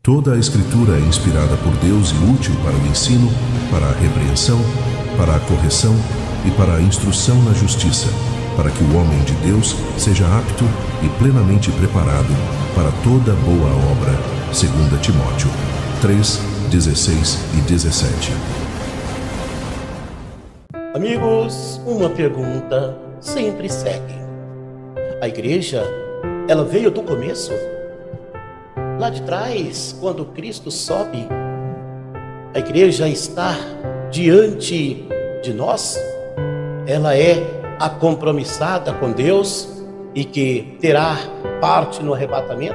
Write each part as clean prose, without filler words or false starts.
Toda a Escritura é inspirada por Deus e útil para o ensino, para a repreensão, para a correção e para a instrução na justiça, para que o homem de Deus seja apto e plenamente preparado para toda boa obra, 2 Timóteo 3, 16 e 17. Amigos, uma pergunta sempre segue. A igreja, ela veio do começo? Lá de trás, quando Cristo sobe, a igreja está diante de nós? Ela é a compromissada com Deus e que terá parte no arrebatamento?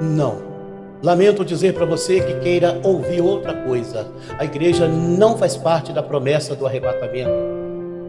Não. Lamento dizer para você que queira ouvir outra coisa. A igreja não faz parte da promessa do arrebatamento.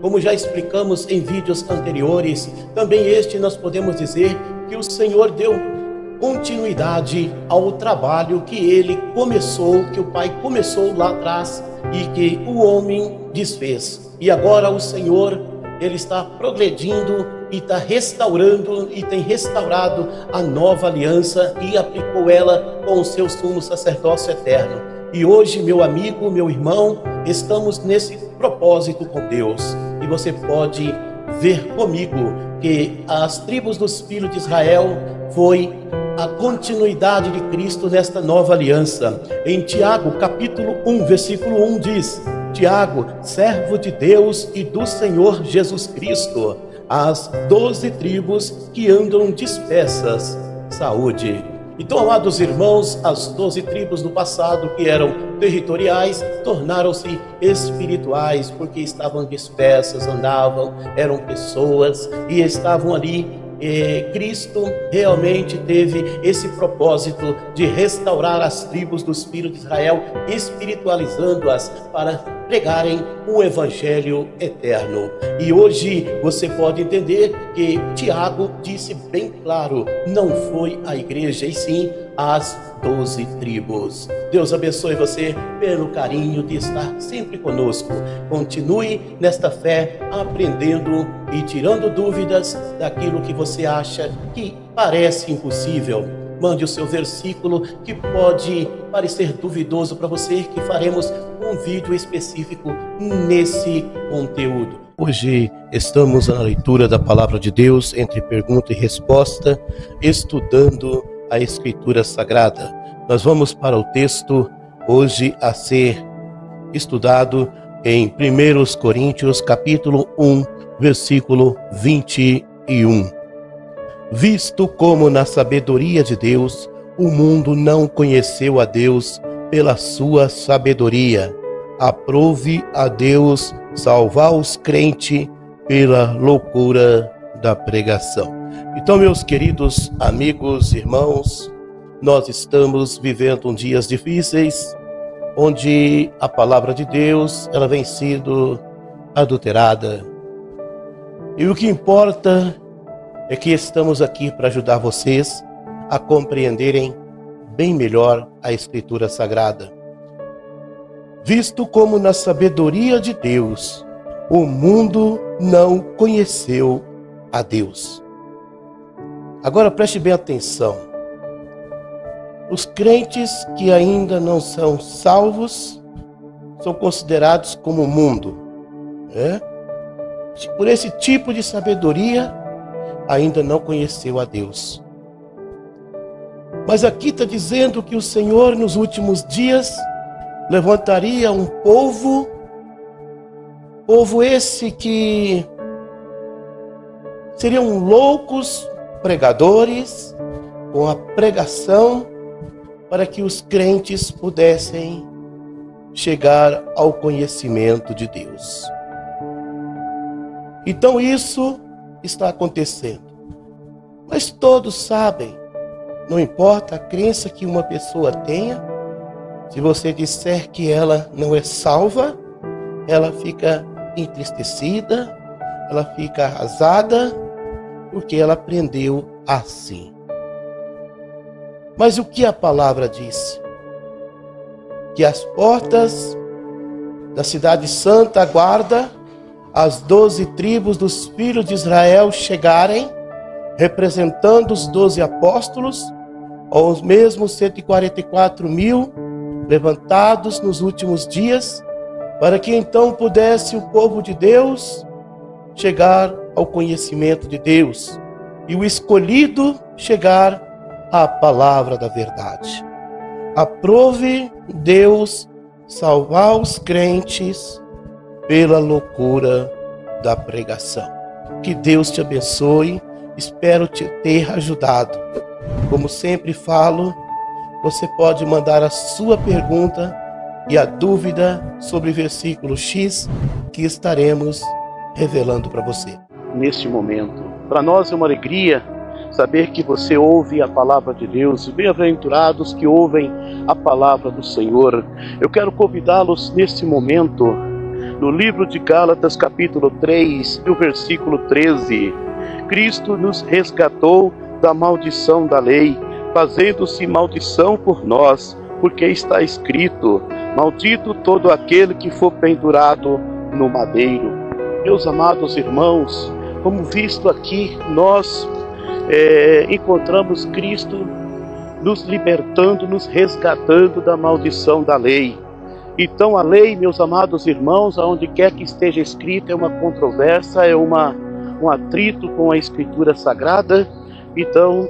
Como já explicamos em vídeos anteriores, também nós podemos dizer que o Senhor deu continuidade ao trabalho que Ele começou, que o Pai começou lá atrás e que o homem desfez. E agora o Senhor, Ele está progredindo e está restaurando e tem restaurado a nova aliança e aplicou ela com o seu sumo sacerdócio eterno. E hoje, meu amigo, meu irmão, estamos nesse propósito com Deus. E você pode ver comigo que as tribos dos filhos de Israel foi a continuidade de Cristo nesta nova aliança. Em Tiago, capítulo 1, versículo 1 diz: Tiago, servo de Deus e do Senhor Jesus Cristo, as 12 tribos que andam dispersas, saúde. Então, amados irmãos, as 12 tribos do passado, que eram territoriais, tornaram-se espirituais, porque estavam dispersas, andavam, eram pessoas e estavam ali. Cristo realmente teve esse propósito de restaurar as tribos dos filhos de Israel, espiritualizando-as para pregarem o evangelho eterno. E hoje você pode entender que Tiago disse bem claro, não foi a igreja, e sim as 12 tribos. Deus abençoe você pelo carinho de estar sempre conosco. Continue nesta fé, aprendendo e tirando dúvidas daquilo que você acha que parece impossível. Mande o seu versículo que pode parecer duvidoso para você, que faremos um vídeo específico nesse conteúdo. Hoje estamos na leitura da Palavra de Deus, entre pergunta e resposta, estudando a Escritura Sagrada. Nós vamos para o texto hoje a ser estudado em 1 Coríntios, capítulo 1, versículo 21. Visto como na sabedoria de Deus, o mundo não conheceu a Deus pela sua sabedoria, aprove a Deus salvar os crentes pela loucura da pregação. Então, meus queridos amigos, irmãos, nós estamos vivendo dias difíceis, onde a palavra de Deus, ela vem sendo adulterada. E o que importa é que estamos aqui para ajudar vocês a compreenderem bem melhor a Escritura Sagrada. Visto como na sabedoria de Deus, o mundo não conheceu a Deus. Agora preste bem atenção. Os crentes que ainda não são salvos são considerados como o mundo. Por esse tipo de sabedoria, ainda não conheceu a Deus. Mas aqui está dizendo que o Senhor nos últimos dias levantaria um povo esse que seriam loucos pregadores com a pregação para que os crentes pudessem chegar ao conhecimento de Deus. Então isso está acontecendo. Mas todos sabem, não importa a crença que uma pessoa tenha, se você disser que ela não é salva, ela fica entristecida, ela fica arrasada, porque ela aprendeu assim. Mas o que a palavra diz? Que as portas da cidade santa aguarda as 12 tribos dos filhos de Israel chegarem, representando os 12 apóstolos, aos mesmos 144 mil levantados nos últimos dias, para que então pudesse o povo de Deus chegar ao conhecimento de Deus e o escolhido chegar à palavra da verdade. Aprove Deus salvar os crentes pela loucura da pregação. Que Deus te abençoe, espero te ter ajudado. Como sempre falo, você pode mandar a sua pergunta e a dúvida sobre o versículo X que estaremos revelando para você. Neste momento, para nós é uma alegria saber que você ouve a palavra de Deus, e bem-aventurados que ouvem a palavra do Senhor. Eu quero convidá-los neste momento, no livro de Gálatas, capítulo 3, e o versículo 13. Cristo nos resgatou da maldição da lei, fazendo-se maldição por nós, porque está escrito: maldito todo aquele que for pendurado no madeiro. Meus amados irmãos, como visto aqui, nós encontramos Cristo nos libertando, nos resgatando da maldição da lei. Então a lei, meus amados irmãos, aonde quer que esteja escrita, é uma controvérsia, é um atrito com a Escritura Sagrada. Então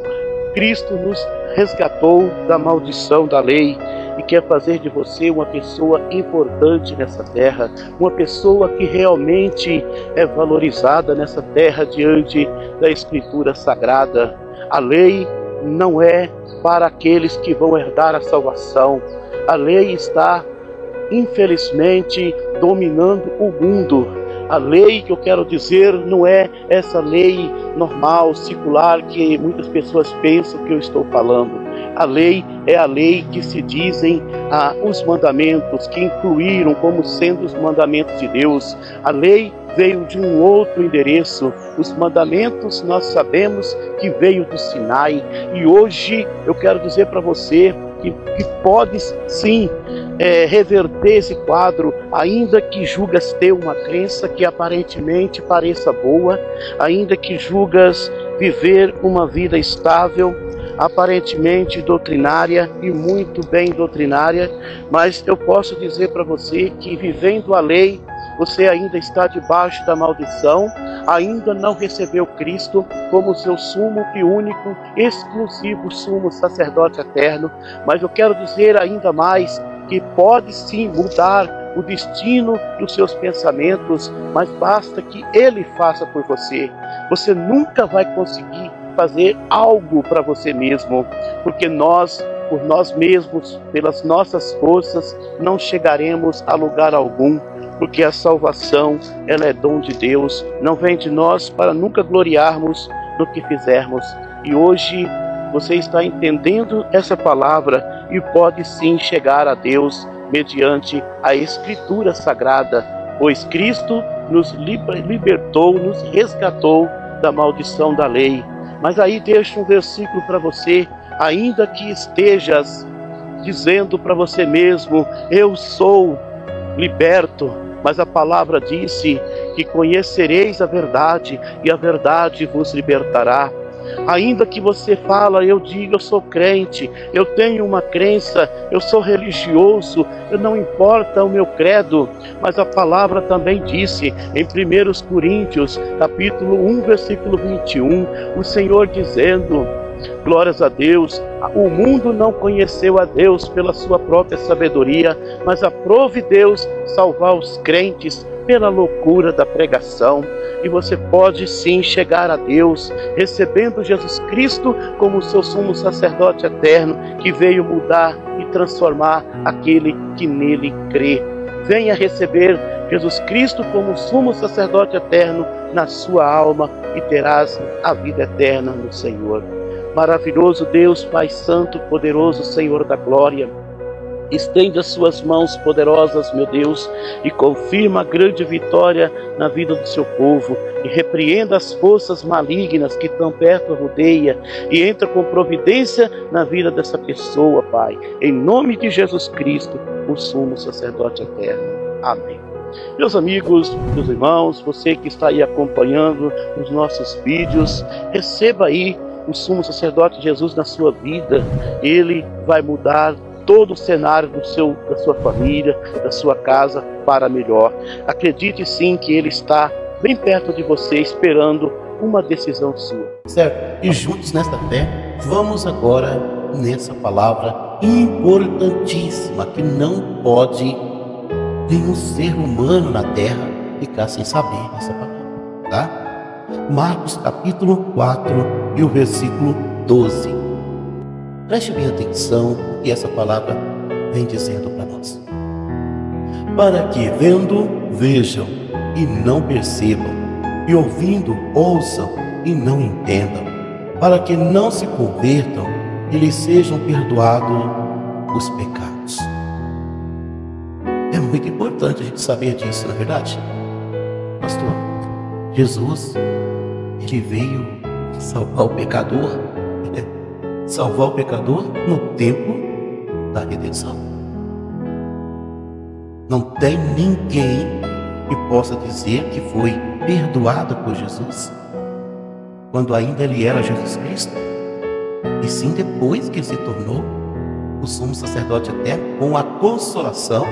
Cristo nos resgatou da maldição da lei e quer fazer de você uma pessoa importante nessa terra, uma pessoa que realmente é valorizada nessa terra diante da Escritura Sagrada. A lei não é para aqueles que vão herdar a salvação. A lei está, infelizmente, dominando o mundo. A lei que eu quero dizer não é essa lei normal, secular, que muitas pessoas pensam que eu estou falando. A lei é a lei que se dizem os mandamentos, que incluíram como sendo os mandamentos de Deus. A lei veio de um outro endereço. Os mandamentos nós sabemos que veio do Sinai. E hoje eu quero dizer para você que pode sim reverter esse quadro, ainda que julgas ter uma crença que aparentemente pareça boa, ainda que julgas viver uma vida estável, aparentemente doutrinária e muito bem doutrinária, mas eu posso dizer para você que vivendo a lei, você ainda está debaixo da maldição, ainda não recebeu Cristo como seu sumo e único, exclusivo sumo sacerdote eterno. Mas eu quero dizer ainda mais que pode sim mudar o destino dos seus pensamentos, mas basta que Ele faça por você. Você nunca vai conseguir fazer algo para você mesmo, porque nós, por nós mesmos, pelas nossas forças, não chegaremos a lugar algum. Porque a salvação, ela é dom de Deus, não vem de nós para nunca gloriarmos no que fizermos. E hoje você está entendendo essa palavra e pode sim chegar a Deus mediante a Escritura Sagrada, pois Cristo nos libertou, nos resgatou da maldição da lei. Mas aí deixo um versículo para você, ainda que estejas dizendo para você mesmo: eu sou liberto, mas a palavra disse que conhecereis a verdade e a verdade vos libertará. Ainda que você fala, eu digo, eu sou crente, eu tenho uma crença, eu sou religioso, não importa o meu credo, mas a palavra também disse em 1 Coríntios, capítulo 1, versículo 21, o Senhor dizendo: glórias a Deus, o mundo não conheceu a Deus pela sua própria sabedoria, mas aprove Deus salvar os crentes pela loucura da pregação. E você pode sim chegar a Deus, recebendo Jesus Cristo como seu sumo sacerdote eterno, que veio mudar e transformar aquele que nele crê. Venha receber Jesus Cristo como sumo sacerdote eterno na sua alma e terás a vida eterna no Senhor. Maravilhoso Deus, Pai Santo, poderoso Senhor da glória, estende as suas mãos poderosas, meu Deus, e confirma a grande vitória na vida do seu povo, e repreenda as forças malignas que tão perto rodeia, e entra com providência na vida dessa pessoa, Pai, em nome de Jesus Cristo, o sumo sacerdote eterno. Amém. Meus amigos, meus irmãos, você que está aí acompanhando os nossos vídeos, receba aí o sumo sacerdote Jesus na sua vida, ele vai mudar todo o cenário da sua família, da sua casa para melhor. Acredite sim que ele está bem perto de você, esperando uma decisão sua. Certo? E juntos nesta fé, vamos agora nessa palavra importantíssima que não pode nenhum ser humano na terra ficar sem saber essa palavra, tá? Marcos capítulo 4 e o versículo 12. Preste bem atenção o que essa palavra vem dizendo para nós. Para que vendo, vejam e não percebam, e ouvindo, ouçam e não entendam, para que não se convertam e lhes sejam perdoados os pecados. É muito importante a gente saber disso, não é verdade? Pastor, Jesus, ele veio salvar o pecador, salvar o pecador no tempo da redenção. Não tem ninguém que possa dizer que foi perdoado por Jesus quando ainda ele era Jesus Cristo, e sim depois que ele se tornou o sumo sacerdote eterno, com a consolação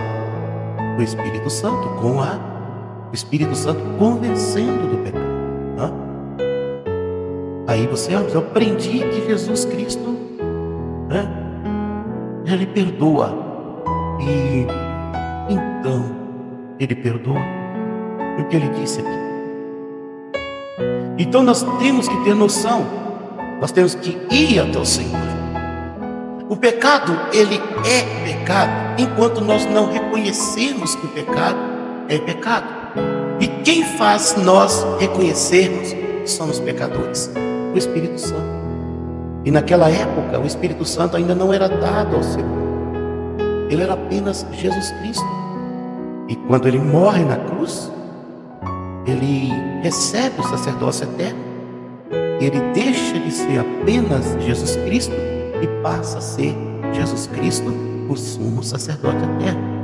do Espírito Santo, com o Espírito Santo convencendo do pecado. Aí você, eu aprendi que Jesus Cristo, ele perdoa. E então ele perdoa o que ele disse aqui. Então nós temos que ter noção, nós temos que ir até o Senhor. O pecado, ele é pecado enquanto nós não reconhecemos que o pecado é pecado. E quem faz nós reconhecermos que somos pecadores? O Espírito Santo. E naquela época o Espírito Santo ainda não era dado ao ser humano. Ele era apenas Jesus Cristo. E quando ele morre na cruz, ele recebe o sacerdócio eterno. Ele deixa de ser apenas Jesus Cristo e passa a ser Jesus Cristo, o sumo sacerdote eterno.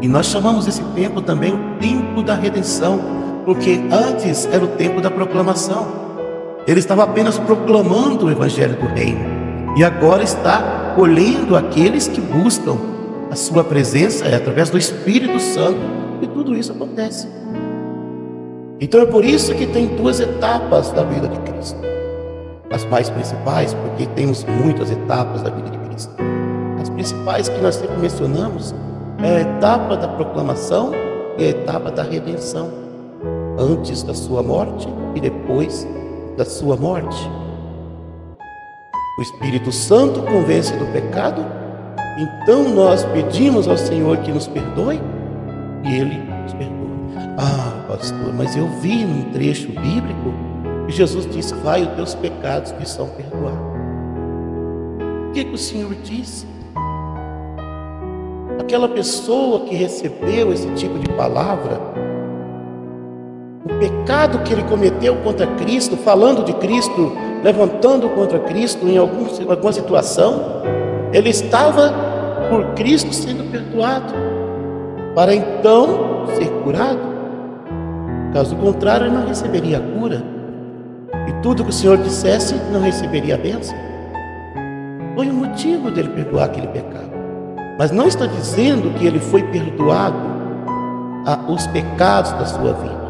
E nós chamamos esse tempo também o tempo da redenção, porque antes era o tempo da proclamação. Ele estava apenas proclamando o evangelho do reino, e agora está colhendo aqueles que buscam a sua presença, através do Espírito Santo, e tudo isso acontece. Então é por isso que tem duas etapas da vida de Cristo. As mais principais, porque temos muitas etapas da vida de Cristo. As principais que nós sempre mencionamos é a etapa da proclamação e a etapa da redenção, antes da sua morte e depois da sua morte. O Espírito Santo convence do pecado, então nós pedimos ao Senhor que nos perdoe e Ele nos perdoa. Ah, pastor, mas eu vi num trecho bíblico que Jesus disse: vai, os teus pecados que são perdoados. O que o Senhor disse? Aquela pessoa que recebeu esse tipo de palavra, o pecado que ele cometeu contra Cristo, falando de Cristo, levantando contra Cristo em alguma situação, ele estava por Cristo sendo perdoado, para então ser curado. Caso contrário, ele não receberia a cura, e tudo que o Senhor dissesse não receberia a bênção. Foi o motivo dele perdoar aquele pecado, mas não está dizendo que ele foi perdoado os pecados da sua vida.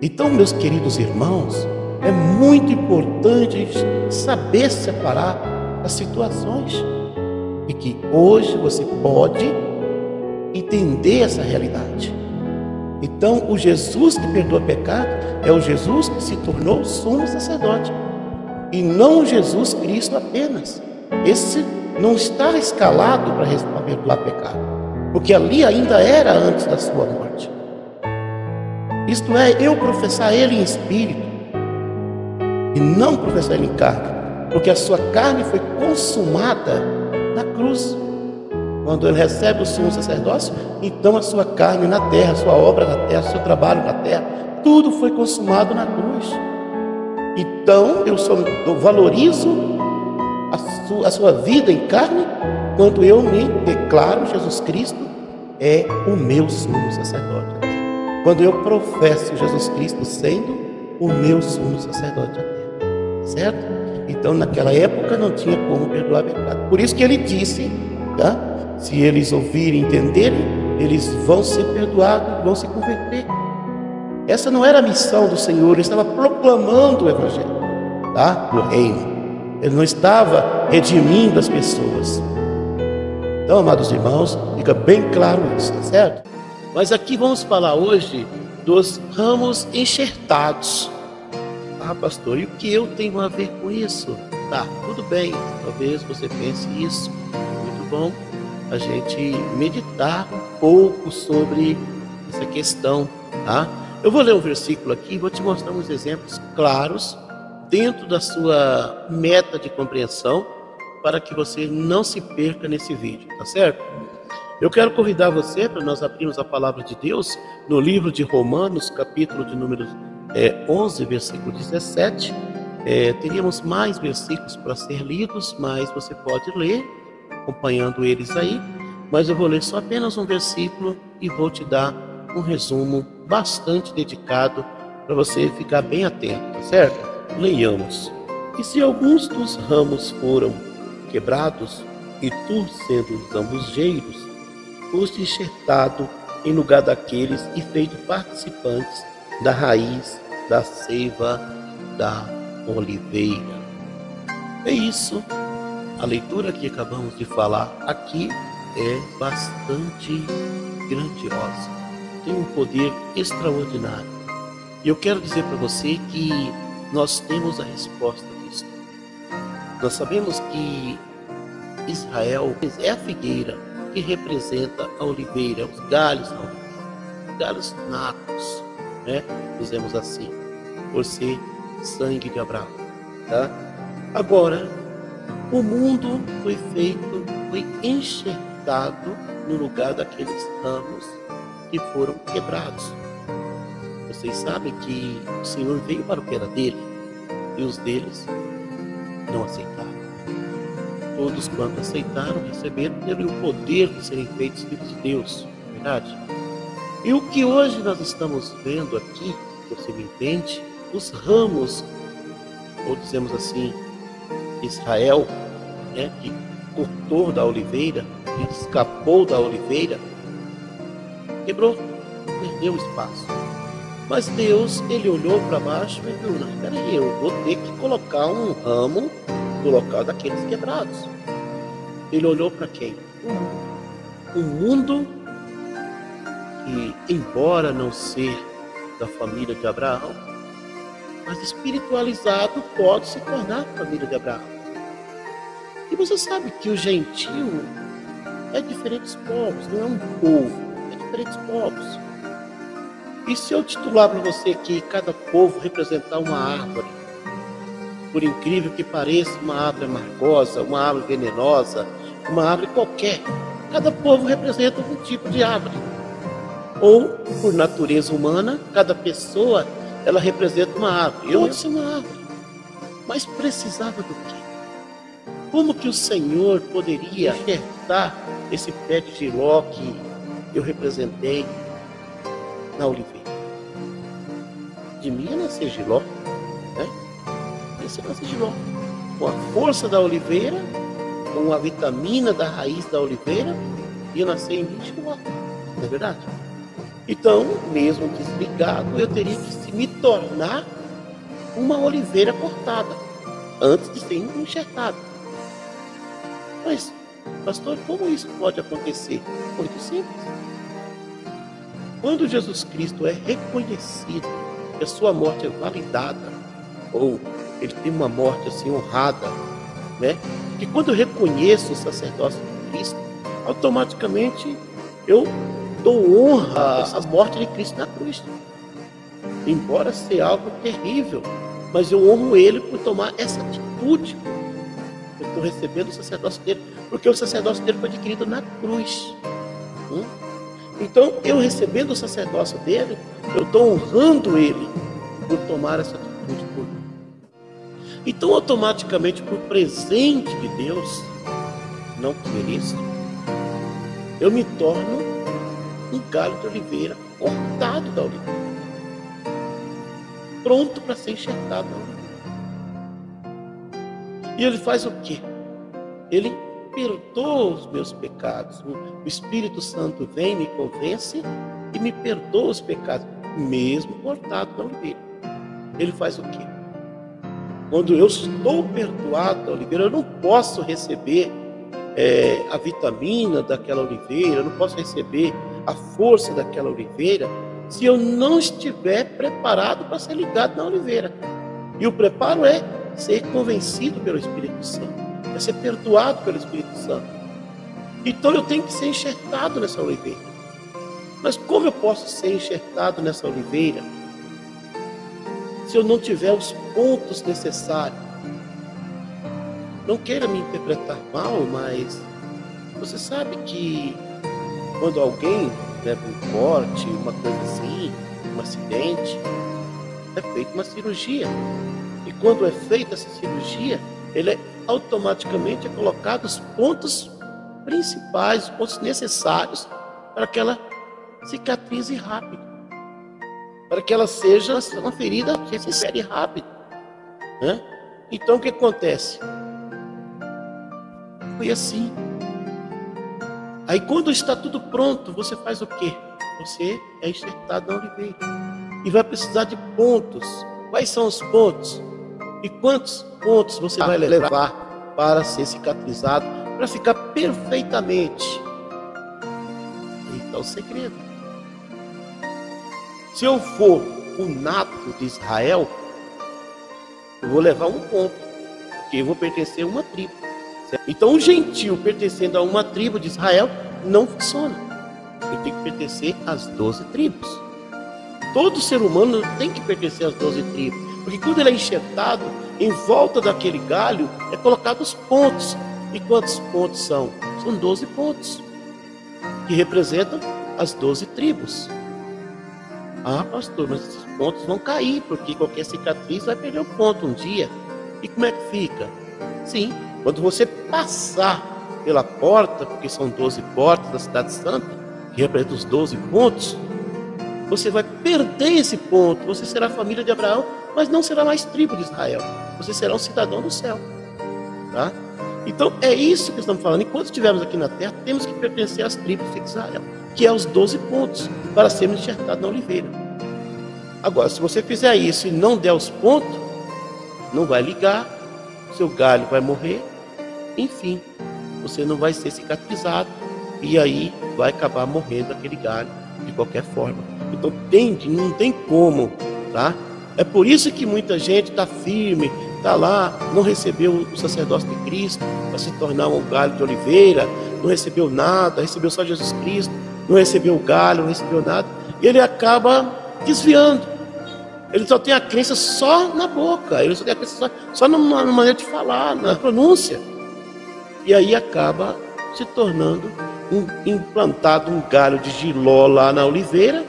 Então, meus queridos irmãos, é muito importante saber separar as situações, e que hoje você pode entender essa realidade. Então, o Jesus que perdoa pecado é o Jesus que se tornou sumo sacerdote, e não o Jesus Cristo apenas. Esse não está escalado para perdoar pecado, porque ali ainda era antes da sua morte. Isto é, eu professar Ele em espírito e não professar Ele em carne, porque a sua carne foi consumada na cruz. Quando Ele recebe o sumo sacerdócio, então a sua carne na terra, a sua obra na terra, o seu trabalho na terra, tudo foi consumado na cruz. Então eu só valorizo a sua vida em carne quando eu me declaro Jesus Cristo é o meu sumo sacerdote. Quando eu professo Jesus Cristo sendo o meu sumo sacerdote. certo? Então naquela época não tinha como perdoar pecado. Por isso que ele disse, tá? Se eles ouvirem e entenderem, eles vão ser perdoados, vão se converter. Essa não era a missão do Senhor, ele estava proclamando o Evangelho, tá? Do reino. Ele não estava redimindo as pessoas. Então, amados irmãos, fica bem claro isso, tá certo? Mas aqui vamos falar hoje dos ramos enxertados. Ah, pastor, e o que eu tenho a ver com isso? Tá, tudo bem, talvez você pense isso. Muito bom a gente meditar um pouco sobre essa questão, tá? Eu vou ler um versículo aqui e vou te mostrar uns exemplos claros dentro da sua meta de compreensão para que você não se perca nesse vídeo, tá certo? Eu quero convidar você para nós abrirmos a palavra de Deus no livro de Romanos, capítulo de número 11, versículo 17. Teríamos mais versículos para ser lidos, mas você pode ler, acompanhando eles aí. Mas eu vou ler só apenas um versículo e vou te dar um resumo bastante dedicado para você ficar bem atento, tá certo? Leiamos. E se alguns dos ramos foram quebrados, e tu, sendo os zambujeiros, foste enxertado em lugar daqueles e feito participantes da raiz da seiva da oliveira. É isso. A leitura que acabamos de falar aqui é bastante grandiosa. Tem um poder extraordinário. E eu quero dizer para você que nós temos a resposta disso. Nós sabemos que Israel é a figueira que representa a oliveira, os galhos da oliveira, os galhos nacos, né? Dizemos assim, por ser sangue de Abraão, tá? Agora, o mundo foi enxertado no lugar daqueles ramos que foram quebrados. Vocês sabem que o Senhor veio para o que era dele e os deles não aceitaram. Todos quanto aceitaram, receberam o poder de serem feitos filhos de Deus, verdade? E o que hoje nós estamos vendo aqui, você me entende? Os ramos, ou dizemos assim, Israel, né, que cortou da oliveira, que escapou da oliveira, quebrou, perdeu espaço. Mas Deus, ele olhou para baixo e viu, não, peraí, eu vou ter que colocar um ramo no local daqueles quebrados. Ele olhou para quem? O mundo que, embora não ser da família de Abraão, mas espiritualizado pode se tornar a família de Abraão. E você sabe que o gentio é diferentes povos, não é um povo, é diferentes povos. E se eu titular para você que cada povo representar uma árvore, por incrível que pareça, uma árvore amargosa, uma árvore venenosa, uma árvore qualquer, cada povo representa um tipo de árvore. Ou, por natureza humana, cada pessoa, ela representa uma árvore. Eu sou uma árvore. Mas precisava do quê? Como que o Senhor poderia enxertar esse pé de Giló que eu representei na oliveira? De mim ia nascer Giló, né? Ia nascer Giló. Com a força da oliveira, com a vitamina da raiz da oliveira, ia nascer em mim Giló. Não é verdade? Então, mesmo desligado, eu teria que me tornar uma oliveira cortada, antes de ser enxertada. Mas, pastor, como isso pode acontecer? Muito simples. Quando Jesus Cristo é reconhecido, que a sua morte é validada, ou ele tem uma morte assim honrada, né? Que quando eu reconheço o sacerdócio de Cristo, automaticamente eu dou honra à morte de Cristo na cruz. Embora seja algo terrível, mas eu honro ele por tomar essa atitude. Eu estou recebendo o sacerdócio dele, porque o sacerdócio dele foi adquirido na cruz. Então, eu recebendo o sacerdócio dele, eu estou honrando ele por tomar essa atitude por mim. Então, automaticamente, por presente de Deus, não querer isso, eu me torno um galho de oliveira, cortado da oliveira, pronto para ser enxertado da oliveira. E ele faz o quê? Ele perdoa os meus pecados. O Espírito Santo vem, me convence e me perdoa os pecados, mesmo cortado na oliveira. Ele faz o quê? Quando eu estou perdoado da oliveira, eu não posso receber a vitamina daquela oliveira, eu não posso receber a força daquela oliveira se eu não estiver preparado para ser ligado na oliveira. E o preparo é ser convencido pelo Espírito Santo, é ser perdoado pelo Espírito Santo. Então eu tenho que ser enxertado nessa oliveira. Mas como eu posso ser enxertado nessa oliveira se eu não tiver os pontos necessários? Não queira me interpretar mal, mas você sabe que quando alguém leva um corte, uma coisa assim, um acidente, é feita uma cirurgia. E quando é feita essa cirurgia, ele automaticamente é colocado os pontos principais, os pontos necessários para que ela cicatrize rápido, para que ela seja uma ferida que se insere rápido, né? Então o que acontece? Foi assim. Aí quando está tudo pronto, você faz o quê? Você é enxertado na oliveira e vai precisar de pontos. Quais são os pontos? E quantos pontos você vai levar para ser cicatrizado, para ficar perfeitamente? Aí está o segredo. Se eu for o nato de Israel, eu vou levar um ponto, porque eu vou pertencer a uma tribo. Certo? Então o gentio pertencendo a uma tribo de Israel não funciona. Eu tenho que pertencer às 12 tribos. Todo ser humano tem que pertencer às 12 tribos, porque quando ele é enxertado, em volta daquele galho é colocado os pontos. E quantos pontos são? São 12 pontos, que representam as 12 tribos. Ah, pastor, mas esses pontos vão cair, porque qualquer cicatriz vai perder o ponto um dia. E como é que fica? Sim, quando você passar pela porta, porque são 12 portas da Cidade Santa, que representam os 12 pontos, você vai perder esse ponto. Você será a família de Abraão, mas não será mais tribo de Israel. Você será um cidadão do céu. Tá? Então é isso que estamos falando. Enquanto estivermos aqui na terra, temos que pertencer às tribos de Israel, que é os 12 pontos, para sermos enxertados na oliveira. Agora, se você fizer isso e não der os pontos, não vai ligar, seu galho vai morrer, enfim, você não vai ser cicatrizado e aí vai acabar morrendo aquele galho de qualquer forma. Então não tem como, tá? É por isso que muita gente está firme, está lá, não recebeu o sacerdócio de Cristo para se tornar um galho de oliveira, não recebeu nada, recebeu só Jesus Cristo, não recebeu o galho, não recebeu nada, e ele acaba desviando. Ele só tem a crença só na boca, ele só tem a crença só na maneira de falar, na pronúncia. E aí acaba se tornando implantado um galho de jiló lá na oliveira,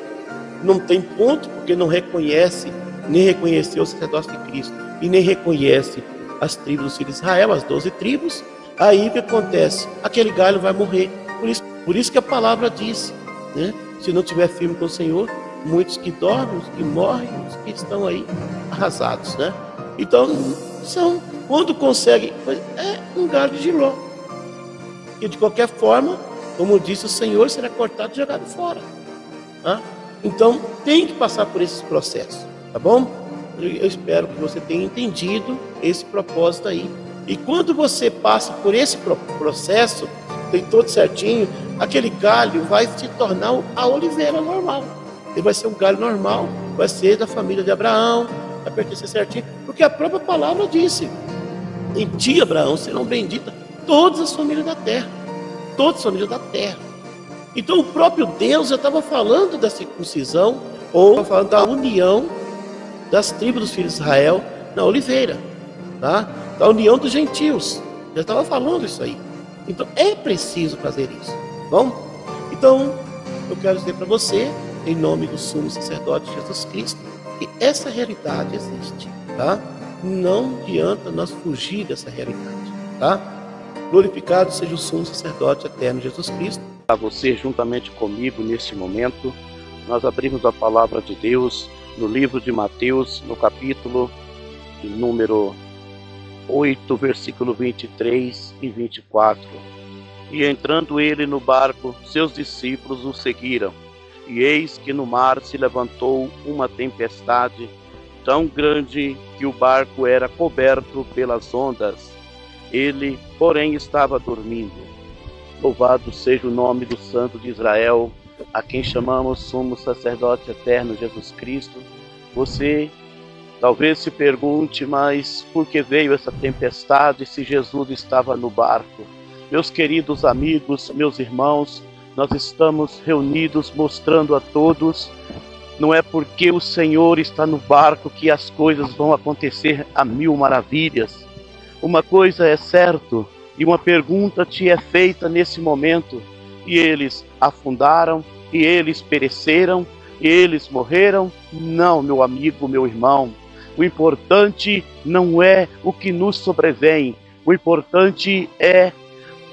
não tem ponto, porque não reconhece, nem reconheceu o sacerdócio de Cristo, e nem reconhece as tribos do filho de Israel, as 12 tribos. Aí o que acontece? Aquele galho vai morrer. Por isso que a palavra diz, né? Se não estiver firme com o Senhor, muitos que dormem, os que morrem, os que estão aí arrasados, né? Então, quando conseguem, é um galho de jiló. E de qualquer forma, como disse o Senhor, será cortado e jogado fora. Tá? Então, tem que passar por esses processos, tá bom? Eu espero que você tenha entendido esse propósito aí. E quando você passa por esse processo, tem tudo certinho, aquele galho vai se tornar a oliveira normal. Ele vai ser um galho normal, vai ser da família de Abraão, vai pertencer certinho, porque a própria palavra disse: em ti, Abraão, serão benditas todas as famílias da terra. Todas as famílias da terra. Então o próprio Deus já estava falando da circuncisão, ou falando da união das tribos dos filhos de Israel na oliveira, tá? Da união dos gentios. Já estava falando isso aí. Então é preciso fazer isso. Bom? Então eu quero dizer para você, em nome do sumo sacerdote Jesus Cristo, que essa realidade existe, tá? Não adianta nós fugir dessa realidade, tá? Glorificado seja o sumo sacerdote eterno Jesus Cristo. A você juntamente comigo neste momento, nós abrimos a palavra de Deus no livro de Mateus, no capítulo de número 8, versículo 23 e 24. E entrando ele no barco, seus discípulos o seguiram. E eis que no mar se levantou uma tempestade tão grande que o barco era coberto pelas ondas. Ele, porém, estava dormindo. Louvado seja o nome do Santo de Israel, a quem chamamos sumo sacerdote eterno Jesus Cristo. Você talvez se pergunte, mas por que veio essa tempestade se Jesus estava no barco? Meus queridos amigos, meus irmãos, nós estamos reunidos mostrando a todos, não é porque o Senhor está no barco que as coisas vão acontecer a mil maravilhas. Uma coisa é certo, e uma pergunta te é feita nesse momento: e eles afundaram, e eles pereceram, e eles morreram? Não, meu amigo, meu irmão. O importante não é o que nos sobrevém, o importante é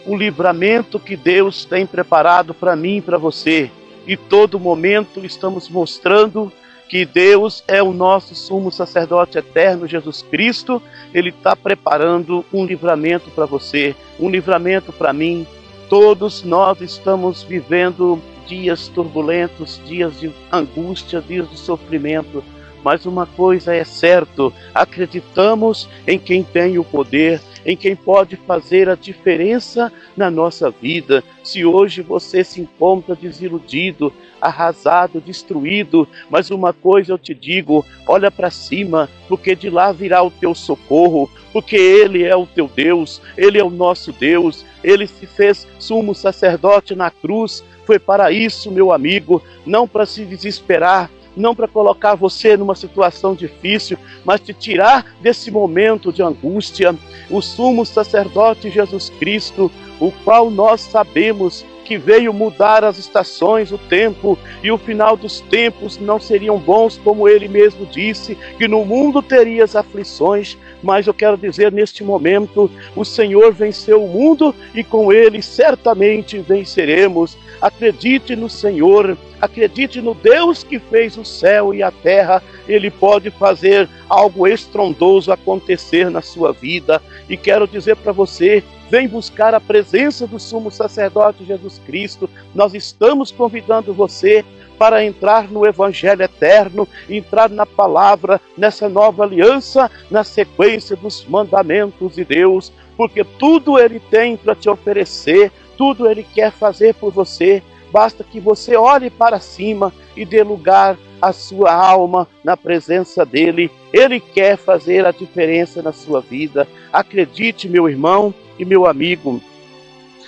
o livramento que Deus tem preparado para mim e para você. E todo momento estamos mostrando que Deus é o nosso sumo sacerdote eterno, Jesus Cristo. Ele está preparando um livramento para você, um livramento para mim. Todos nós estamos vivendo dias turbulentos, dias de angústia, dias de sofrimento. Mas uma coisa é certo, acreditamos em quem tem o poder, em quem pode fazer a diferença na nossa vida. Se hoje você se encontra desiludido, arrasado, destruído, mas uma coisa eu te digo: olha para cima, porque de lá virá o teu socorro, porque Ele é o teu Deus, Ele é o nosso Deus, Ele se fez sumo sacerdote na cruz. Foi para isso, meu amigo, não para se desesperar, não para colocar você numa situação difícil, mas te tirar desse momento de angústia. O sumo sacerdote Jesus Cristo, o qual nós sabemos que veio mudar as estações, o tempo, e o final dos tempos não seriam bons, como ele mesmo disse, que no mundo terias aflições, mas eu quero dizer neste momento, o Senhor venceu o mundo e com ele certamente venceremos. Acredite no Senhor, acredite no Deus que fez o céu e a terra. Ele pode fazer algo estrondoso acontecer na sua vida. E quero dizer para você: vem buscar a presença do sumo sacerdote Jesus Cristo. Nós estamos convidando você para entrar no Evangelho eterno, entrar na palavra, nessa nova aliança, na sequência dos mandamentos de Deus, porque tudo Ele tem para te oferecer, tudo Ele quer fazer por você. Basta que você olhe para cima e dê lugar à sua alma na presença dEle. Ele quer fazer a diferença na sua vida. Acredite, meu irmão e meu amigo.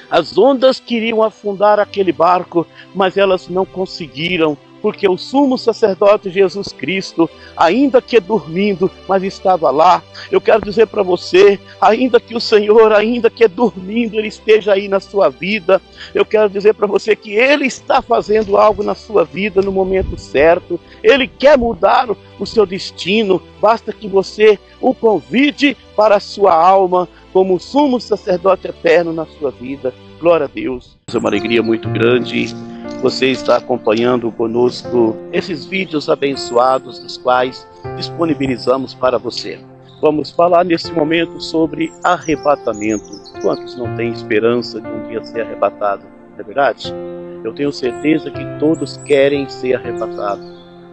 As ondas queriam afundar aquele barco, mas elas não conseguiram, porque o sumo sacerdote Jesus Cristo, ainda que dormindo, mas estava lá. Eu quero dizer para você, ainda que o Senhor, ainda que dormindo, Ele esteja aí na sua vida, eu quero dizer para você que Ele está fazendo algo na sua vida no momento certo. Ele quer mudar o seu destino, basta que você o convide para a sua alma, como sumo sacerdote eterno na sua vida. Glória a Deus. É uma alegria muito grande você está acompanhando conosco esses vídeos abençoados, dos quais disponibilizamos para você. Vamos falar nesse momento sobre arrebatamento. Quantos não têm esperança de um dia ser arrebatado? Não é verdade? Eu tenho certeza que todos querem ser arrebatados,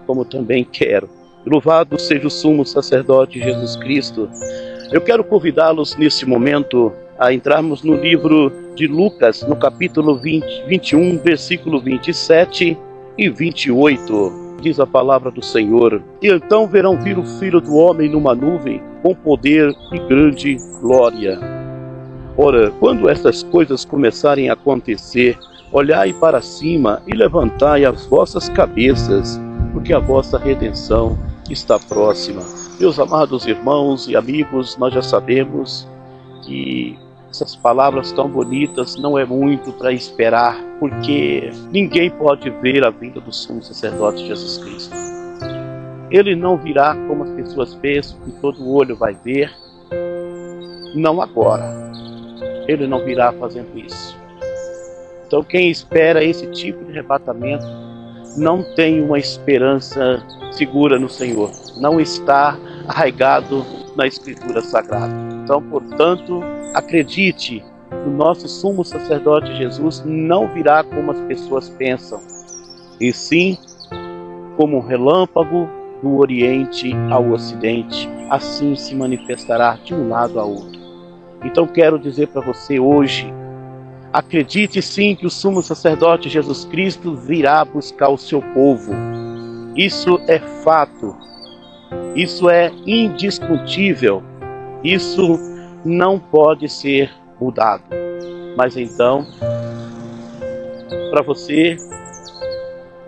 como também quero. Louvado seja o sumo sacerdote Jesus Cristo. Eu quero convidá-los nesse momento a entrarmos no livro de Lucas, no capítulo 21, versículo 27 e 28. Diz a palavra do Senhor: e então verão vir o Filho do Homem numa nuvem, com poder e grande glória. Ora, quando essas coisas começarem a acontecer, olhai para cima e levantai as vossas cabeças, porque a vossa redenção está próxima. Meus amados irmãos e amigos, nós já sabemos que essas palavras tão bonitas não é muito para esperar, porque ninguém pode ver a vinda do sumo sacerdote Jesus Cristo. Ele não virá como as pessoas pensam, que todo olho vai ver. Não agora. Ele não virá fazendo isso. Então quem espera esse tipo de arrebatamento não tem uma esperança segura no Senhor. Não está arraigado na Escritura Sagrada. Então, portanto, acredite, o nosso sumo sacerdote Jesus não virá como as pessoas pensam, e sim como um relâmpago do Oriente ao Ocidente, assim se manifestará de um lado a outro. Então quero dizer para você hoje, acredite sim que o sumo sacerdote Jesus Cristo virá buscar o seu povo. Isso é fato, isso é indiscutível, isso não pode ser mudado. Mas então, para você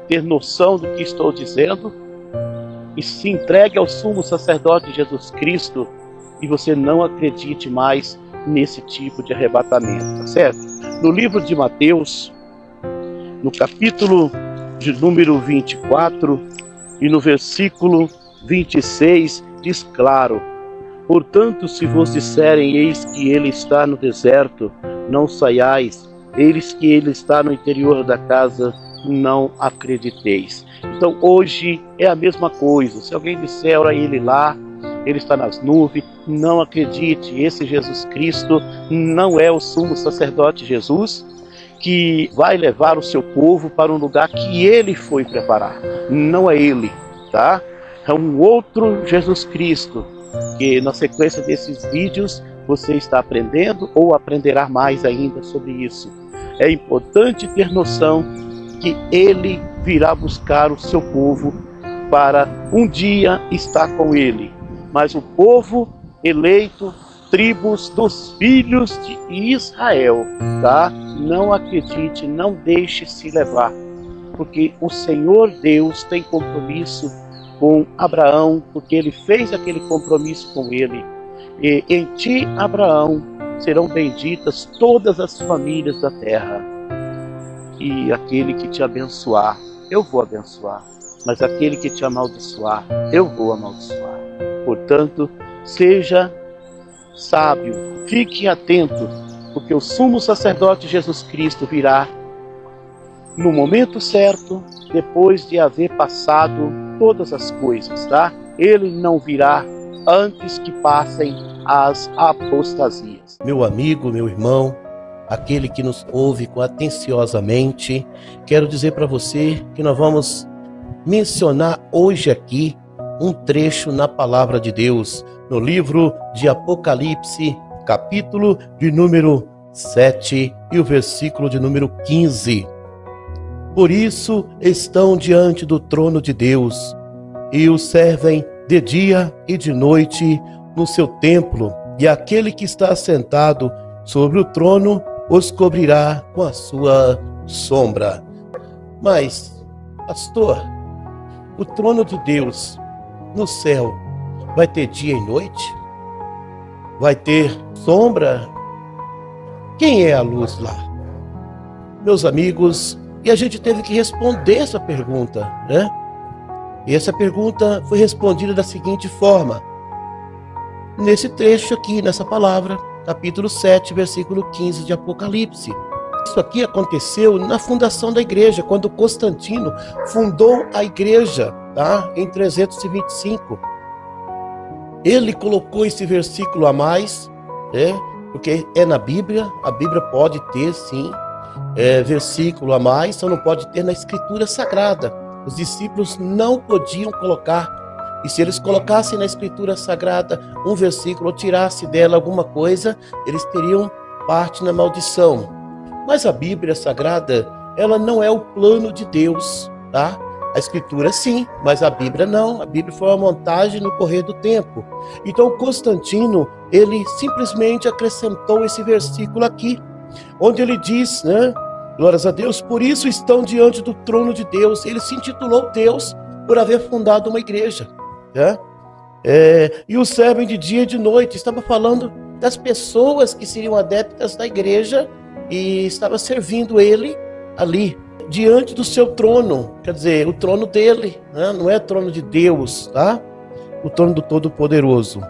ter noção do que estou dizendo, e se entregue ao sumo sacerdote Jesus Cristo, e você não acredite mais nesse tipo de arrebatamento, tá certo? No livro de Mateus, no capítulo de número 24 e no versículo 26, diz claro: portanto, se vos disserem, eis que ele está no deserto, não saiais, eis que ele está no interior da casa, não acrediteis. Então hoje é a mesma coisa. Se alguém disser, olha ele lá, ele está nas nuvens, não acredite. Esse Jesus Cristo não é o sumo sacerdote Jesus que vai levar o seu povo para um lugar que ele foi preparar. Não é ele, tá? É um outro Jesus Cristo que na sequência desses vídeos você está aprendendo ou aprenderá mais ainda sobre isso. É importante ter noção que ele virá buscar o seu povo para um dia estar com ele. Mas o povo eleito, tribos dos filhos de Israel, tá? Não acredite, não deixe se levar, porque o Senhor Deus tem compromisso com Abraão, porque ele fez aquele compromisso com ele. E em ti, Abraão, serão benditas todas as famílias da terra. E aquele que te abençoar, eu vou abençoar. Mas aquele que te amaldiçoar, eu vou amaldiçoar. Portanto, seja sábio, fique atento, porque o sumo sacerdote Jesus Cristo virá no momento certo, depois de haver passado todas as coisas, tá? Ele não virá antes que passem as apostasias. Meu amigo, meu irmão, aquele que nos ouve atenciosamente, quero dizer para você que nós vamos mencionar hoje aqui um trecho na palavra de Deus, no livro de Apocalipse, capítulo de número 7 e o versículo de número 15. Por isso estão diante do trono de Deus e o servem de dia e de noite no seu templo, e aquele que está sentado sobre o trono os cobrirá com a sua sombra. Mas, pastor, o trono de Deus no céu vai ter dia e noite? Vai ter sombra? Quem é a luz lá? Meus amigos, e a gente teve que responder essa pergunta, né? E essa pergunta foi respondida da seguinte forma: nesse trecho aqui, nessa palavra, capítulo 7, versículo 15 de Apocalipse. Isso aqui aconteceu na fundação da igreja, quando Constantino fundou a igreja, tá? Em 325. Ele colocou esse versículo a mais, né? Porque é na Bíblia, a Bíblia pode ter, sim, versículo a mais, só não pode ter na Escritura Sagrada. Os discípulos não podiam colocar, e se eles colocassem na Escritura Sagrada um versículo ou tirasse dela alguma coisa, eles teriam parte na maldição. Mas a Bíblia Sagrada, ela não é o plano de Deus, tá? A Escritura sim, mas a Bíblia não. A Bíblia foi uma montagem no correr do tempo. Então Constantino, ele simplesmente acrescentou esse versículo aqui, onde ele diz, né? Glórias a Deus, por isso estão diante do trono de Deus. Ele se intitulou Deus por haver fundado uma igreja, né? E o servem de dia e de noite. Estava falando das pessoas que seriam adeptas da igreja e estava servindo ele ali, diante do seu trono. Quer dizer, o trono dele, né? Não é trono de Deus, tá? O trono do Todo-Poderoso.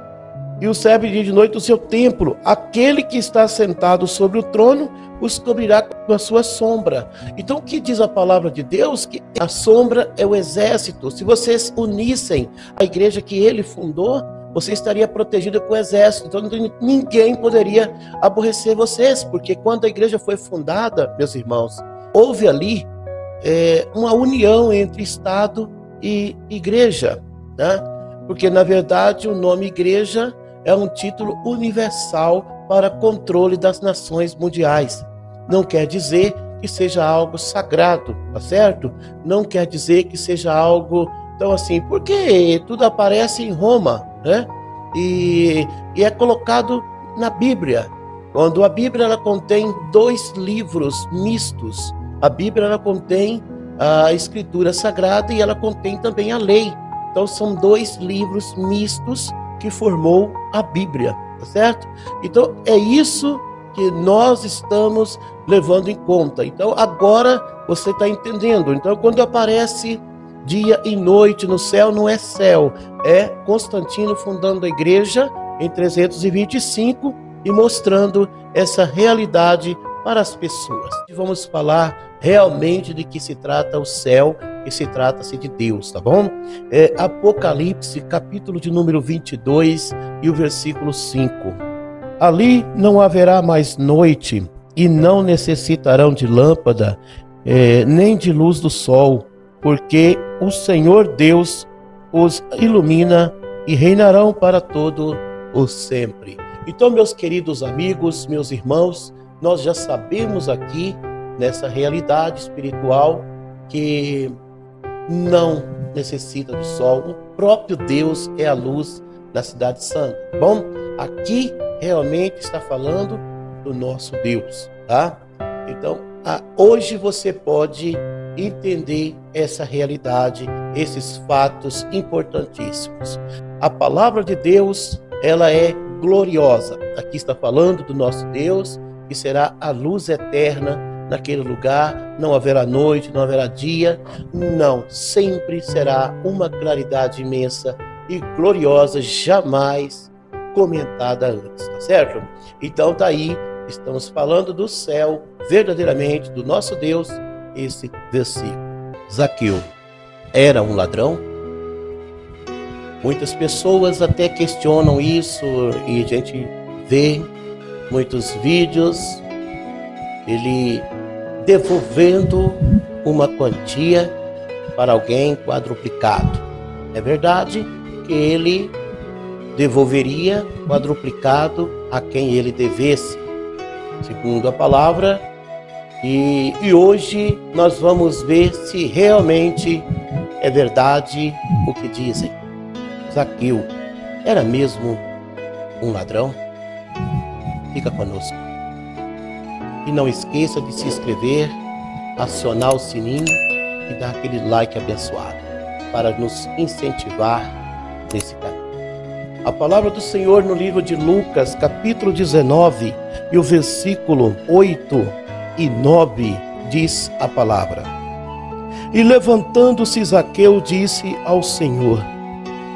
E o serve dia e de noite do seu templo. Aquele que está sentado sobre o trono os cobrirá com a sua sombra. Então o que diz a palavra de Deus? Que a sombra é o exército. Se vocês unissem a igreja que ele fundou, você estaria protegido com o exército, então ninguém poderia aborrecer vocês, porque quando a igreja foi fundada, meus irmãos, houve ali uma união entre Estado e igreja, né? Porque na verdade o nome igreja é um título universal para controle das nações mundiais. Não quer dizer que seja algo sagrado, tá certo? Não quer dizer que seja algo tão assim, porque tudo aparece em Roma, né? E é colocado na Bíblia. Quando a Bíblia ela contém 2 livros mistos, a Bíblia ela contém a Escritura Sagrada e ela contém também a lei. Então são 2 livros mistos que formou a Bíblia, tá certo? Então é isso que nós estamos levando em conta. Então agora você está entendendo. Então quando aparece dia e noite no céu, não é céu, é Constantino fundando a igreja em 325 e mostrando essa realidade para as pessoas. Vamos falar realmente de que se trata o céu, que se trata-se de Deus, tá bom? Apocalipse, capítulo de número 22 e o versículo 5. Ali não haverá mais noite e não necessitarão de lâmpada, nem de luz do sol, porque o Senhor Deus os ilumina e reinarão para todo o sempre. Então, meus queridos amigos, meus irmãos, nós já sabemos aqui, nessa realidade espiritual, que não necessita de sol. O próprio Deus é a luz da cidade santa. Bom, aqui realmente está falando do nosso Deus, tá? Então, hoje você pode entender essa realidade, esses fatos importantíssimos. A palavra de Deus, ela é gloriosa. Aqui está falando do nosso Deus, que será a luz eterna naquele lugar. Não haverá noite, não haverá dia. Não, sempre será uma claridade imensa e gloriosa, jamais comentada antes, tá certo? Então tá aí, estamos falando do céu, verdadeiramente, do nosso Deus, esse versículo. Zaqueu era um ladrão? Muitas pessoas até questionam isso e a gente vê muitos vídeos, ele devolvendo uma quantia para alguém quadruplicado. É verdade que ele devolveria quadruplicado a quem ele devesse, segundo a palavra, e hoje nós vamos ver se realmente é verdade o que dizem. Zaqueu era mesmo um ladrão? Fica conosco. E não esqueça de se inscrever, acionar o sininho e dar aquele like abençoado para nos incentivar nesse caminho. A palavra do Senhor no livro de Lucas, capítulo 19, e o versículo 8 e 9, diz a palavra: E levantando-se Zaqueu, disse ao Senhor: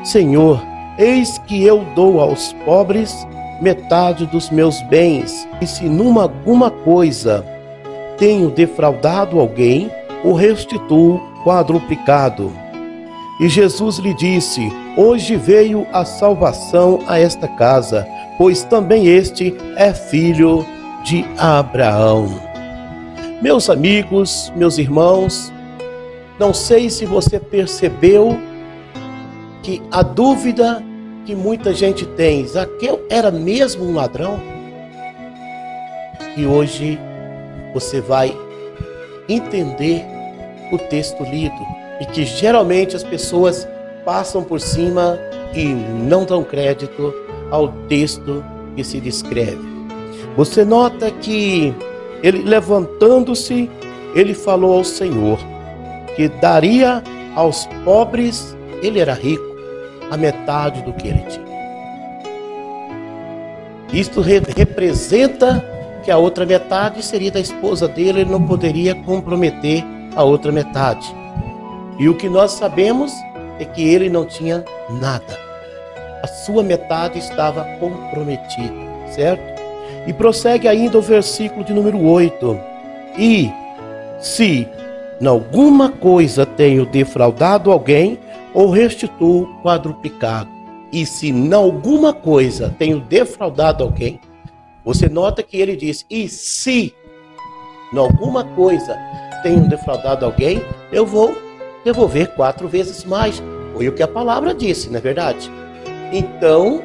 Senhor, eis que eu dou aos pobres metade dos meus bens, e se numa alguma coisa tenho defraudado alguém, o restituo quadruplicado. E Jesus lhe disse: Hoje veio a salvação a esta casa, pois também este é filho de Abraão. Meus amigos, meus irmãos, não sei se você percebeu que a dúvida que muita gente tem, Zaqueu era mesmo um ladrão? E hoje você vai entender o texto lido, e que geralmente as pessoas passam por cima e não dão crédito ao texto que se descreve. Você nota que ele, levantando-se, ele falou ao Senhor que daria aos pobres, ele era rico, a metade do que ele tinha. Isto representa que a outra metade seria da esposa dele, ele não poderia comprometer a outra metade. E o que nós sabemos é que ele não tinha nada. A sua metade estava comprometida, certo? E prossegue ainda o versículo de número 8. E se em alguma coisa tenho defraudado alguém, ou restituo quadruplicado. E se em alguma coisa tenho defraudado alguém, você nota que ele diz, e se em alguma coisa tenho defraudado alguém, eu vou devolver 4 vezes mais. Foi o que a palavra disse, não é verdade? Então,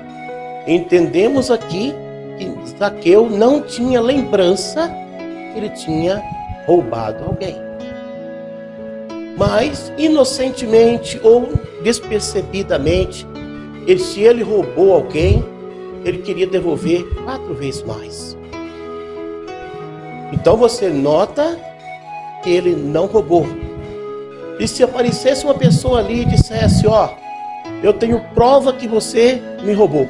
entendemos aqui que Zaqueu não tinha lembrança que ele tinha roubado alguém. Mas, inocentemente ou despercebidamente, se ele roubou alguém, ele queria devolver 4 vezes mais. Então você nota que ele não roubou. E se aparecesse uma pessoa ali e dissesse, ó, eu tenho prova que você me roubou,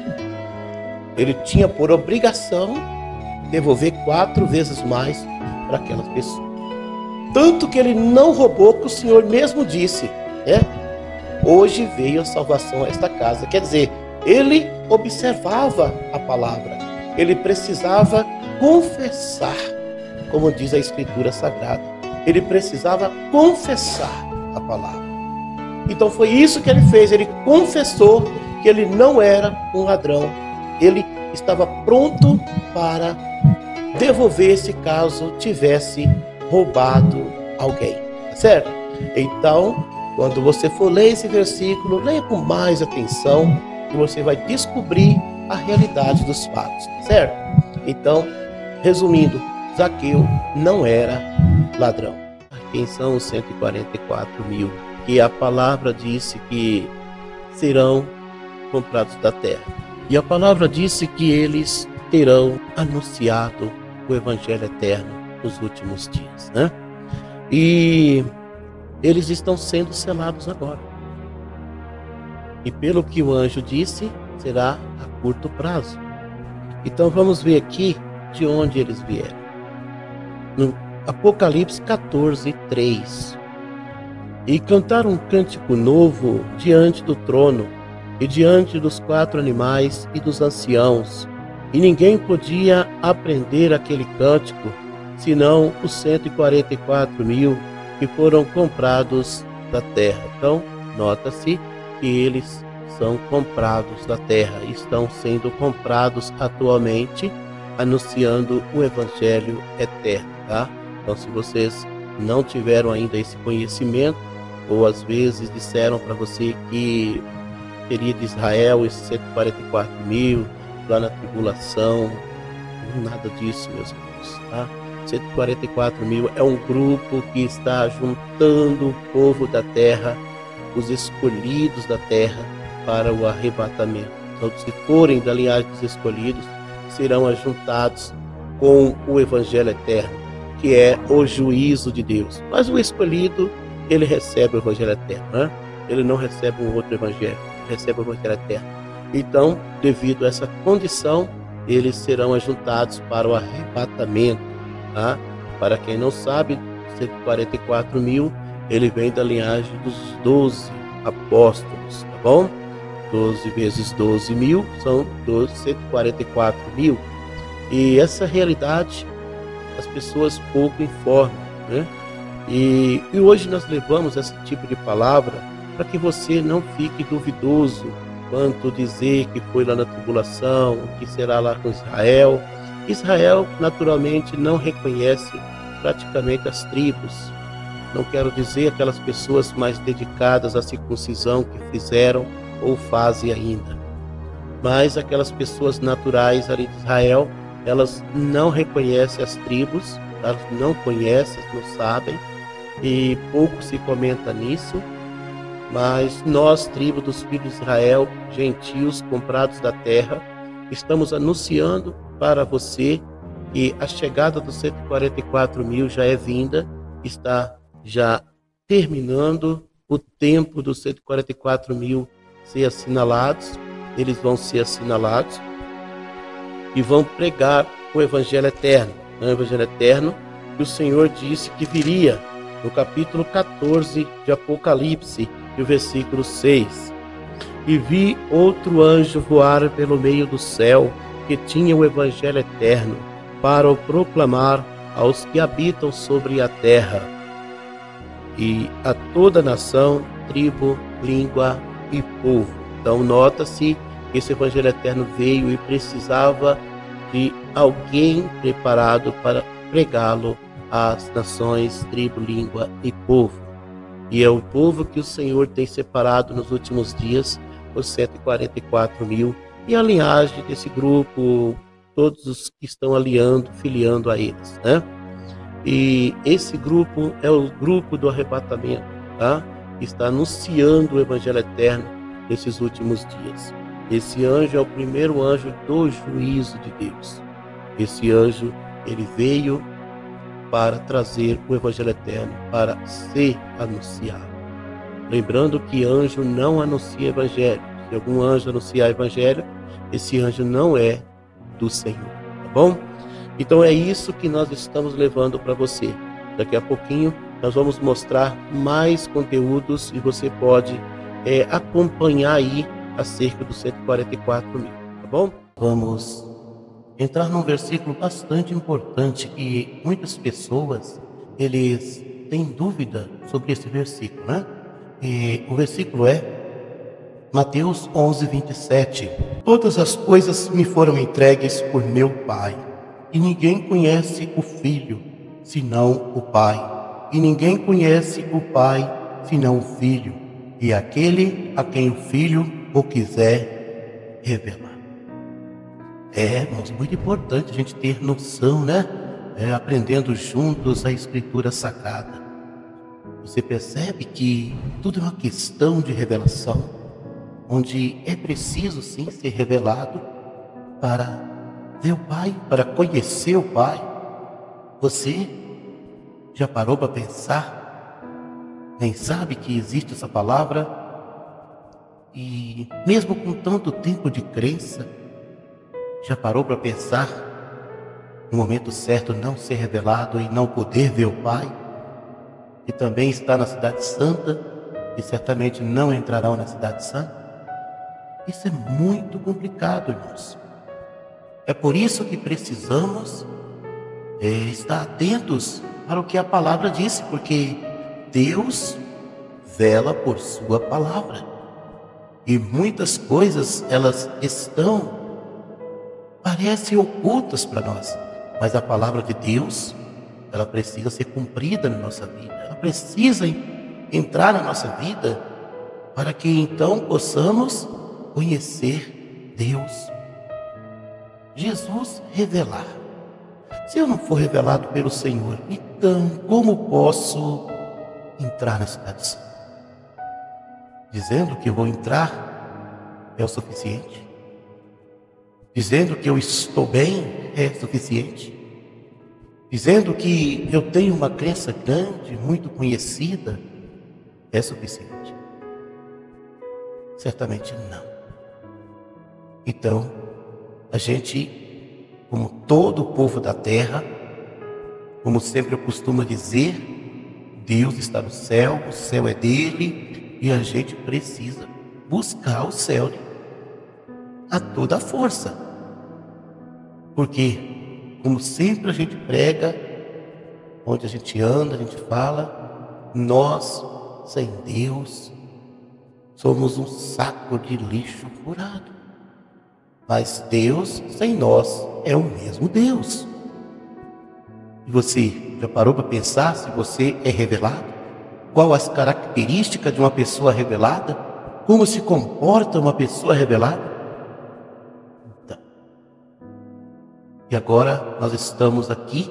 ele tinha por obrigação devolver 4 vezes mais para aquelas pessoas. Tanto que ele não roubou, que o Senhor mesmo disse, né? Hoje veio a salvação a esta casa. Quer dizer, ele observava a palavra. Ele precisava confessar, como diz a Escritura Sagrada. Ele precisava confessar a palavra. Então foi isso que ele fez. Ele confessou que ele não era um ladrão. Ele estava pronto para devolver se caso tivesse roubado alguém, certo? Então, quando você for ler esse versículo, leia com mais atenção e você vai descobrir a realidade dos fatos, certo? Então, resumindo, Zaqueu não era ladrão. Quem são os 144 mil? Que a palavra disse que serão comprados da terra. E a palavra disse que eles terão anunciado o Evangelho eterno nos últimos dias, né? E eles estão sendo selados agora. E pelo que o anjo disse, será a curto prazo. Então vamos ver aqui de onde eles vieram. No Apocalipse 14:3. E cantaram um cântico novo diante do trono, e diante dos 4 animais e dos anciãos. E ninguém podia aprender aquele cântico, senão os 144 mil que foram comprados da terra. Então, nota-se que eles são comprados da terra, estão sendo comprados atualmente, anunciando o Evangelho eterno, tá? Então, se vocês não tiveram ainda esse conhecimento, ou às vezes disseram para você que seria de Israel esses 144 mil, lá na tribulação, nada disso, meus irmãos, tá? 144 mil é um grupo que está juntando o povo da terra, os escolhidos da terra, para o arrebatamento. Então, se forem da linhagem dos escolhidos, serão ajuntados com o Evangelho eterno, que é o juízo de Deus. Mas o escolhido, ele recebe o Evangelho eterno, né? Ele não recebe um outro Evangelho, recebe o Evangelho eterno. Então, devido a essa condição, eles serão ajuntados para o arrebatamento, tá? Para quem não sabe, 144 mil, ele vem da linhagem dos 12 apóstolos, tá bom? 12 vezes 12 mil são 144 mil. E essa realidade as pessoas pouco informam, né? E hoje nós levamos esse tipo de palavra para que você não fique duvidoso quanto dizer que foi lá na tribulação, que será lá com Israel. Israel naturalmente não reconhece praticamente as tribos. Não quero dizer aquelas pessoas mais dedicadas à circuncisão que fizeram ou fazem ainda. Mas aquelas pessoas naturais ali de Israel, elas não reconhecem as tribos, elas não conhecem, não sabem, e pouco se comenta nisso. Mas nós, tribo dos filhos de Israel, gentios comprados da terra, estamos anunciando para você que a chegada dos 144 mil já é vinda, está já terminando o tempo dos 144 mil ser assinalados. Eles vão ser assinalados e vão pregar o Evangelho eterno. O Evangelho eterno que o Senhor disse que viria no capítulo 14 de Apocalipse, e o versículo 6. E vi outro anjo voar pelo meio do céu, que tinha o Evangelho eterno, para o proclamar aos que habitam sobre a terra, e a toda nação, tribo, língua e povo. Então nota-se que esse Evangelho Eterno veio e precisava de alguém preparado para pregá-lo às nações, tribo, língua e povo. E é o povo que o Senhor tem separado nos últimos dias, os 144 mil, e a linhagem desse grupo, todos os que estão filiando a eles, né? E esse grupo é o grupo do arrebatamento, tá? Que está anunciando o Evangelho Eterno nesses últimos dias. Esse anjo é o primeiro anjo do juízo de Deus. Esse anjo, ele veio para trazer o Evangelho Eterno, para ser anunciado. Lembrando que anjo não anuncia Evangelho. Se algum anjo anunciar Evangelho, esse anjo não é do Senhor, tá bom? Então é isso que nós estamos levando para você. Daqui a pouquinho nós vamos mostrar mais conteúdos e você pode acompanhar aí acerca dos 144 mil, tá bom? Vamos entrar num versículo bastante importante que muitas pessoas, eles têm dúvida sobre esse versículo, né? E o versículo é Mateus 11, 27. Todas as coisas me foram entregues por meu Pai, e ninguém conhece o Filho, senão o Pai. E ninguém conhece o Pai, senão o Filho, e aquele a quem o Filho o quiser revelar. Irmãos, muito importante a gente ter noção, né? Aprendendo juntos a Escritura Sagrada. Você percebe que tudo é uma questão de revelação, onde é preciso sim ser revelado para ver o Pai, para conhecer o Pai. Você já parou para pensar? Nem sabe que existe essa palavra? E mesmo com tanto tempo de crença, já parou para pensar no momento certo não ser revelado e não poder ver o Pai? Que também está na Cidade Santa e certamente não entrarão na Cidade Santa? Isso é muito complicado, irmãos. É por isso que precisamos estar atentos para o que a palavra disse, porque Deus vela por sua palavra. E muitas coisas, elas parecem ocultas para nós, mas a palavra de Deus, ela precisa ser cumprida na nossa vida, ela precisa entrar na nossa vida, para que então possamos conhecer Deus. Jesus revelar. Se eu não for revelado pelo Senhor, então como posso entrar na Cidade Santa? Dizendo que eu vou entrar é o suficiente? Dizendo que eu estou bem é suficiente? Dizendo que eu tenho uma crença grande, muito conhecida, é suficiente? Certamente não. Então, a gente, como todo o povo da terra, como sempre eu costumo dizer, Deus está no céu, o céu é dele, e a gente precisa buscar o céu a toda a força. Porque, como sempre a gente prega, onde a gente anda, a gente fala, nós, sem Deus, somos um saco de lixo furado. Mas Deus, sem nós, é o mesmo Deus. E você já parou para pensar se você é revelado? Qual as características de uma pessoa revelada? Como se comporta uma pessoa revelada? Então, e agora nós estamos aqui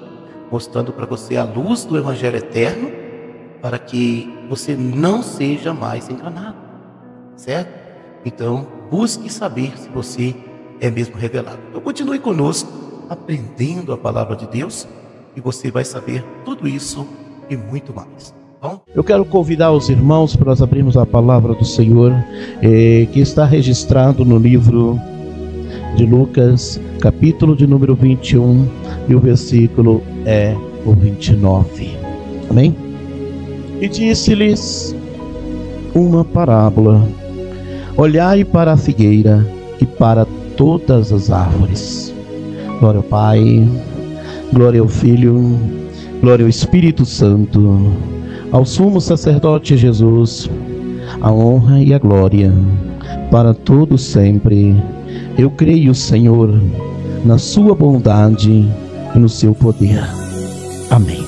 mostrando para você a luz do Evangelho Eterno, para que você não seja mais enganado, certo? Então, busque saber se você é mesmo revelado. Então continue conosco, aprendendo a palavra de Deus, e você vai saber tudo isso e muito mais. Bom? Eu quero convidar os irmãos para nós abrirmos a palavra do Senhor, que está registrado no livro de Lucas, capítulo de número 21, e o versículo é o 29. Amém? E disse-lhes uma parábola: olhai para a figueira e para todas as árvores. Glória ao Pai, glória ao Filho, glória ao Espírito Santo, ao sumo sacerdote Jesus, a honra e a glória para todo sempre. Eu creio, Senhor, na sua bondade e no seu poder. Amém.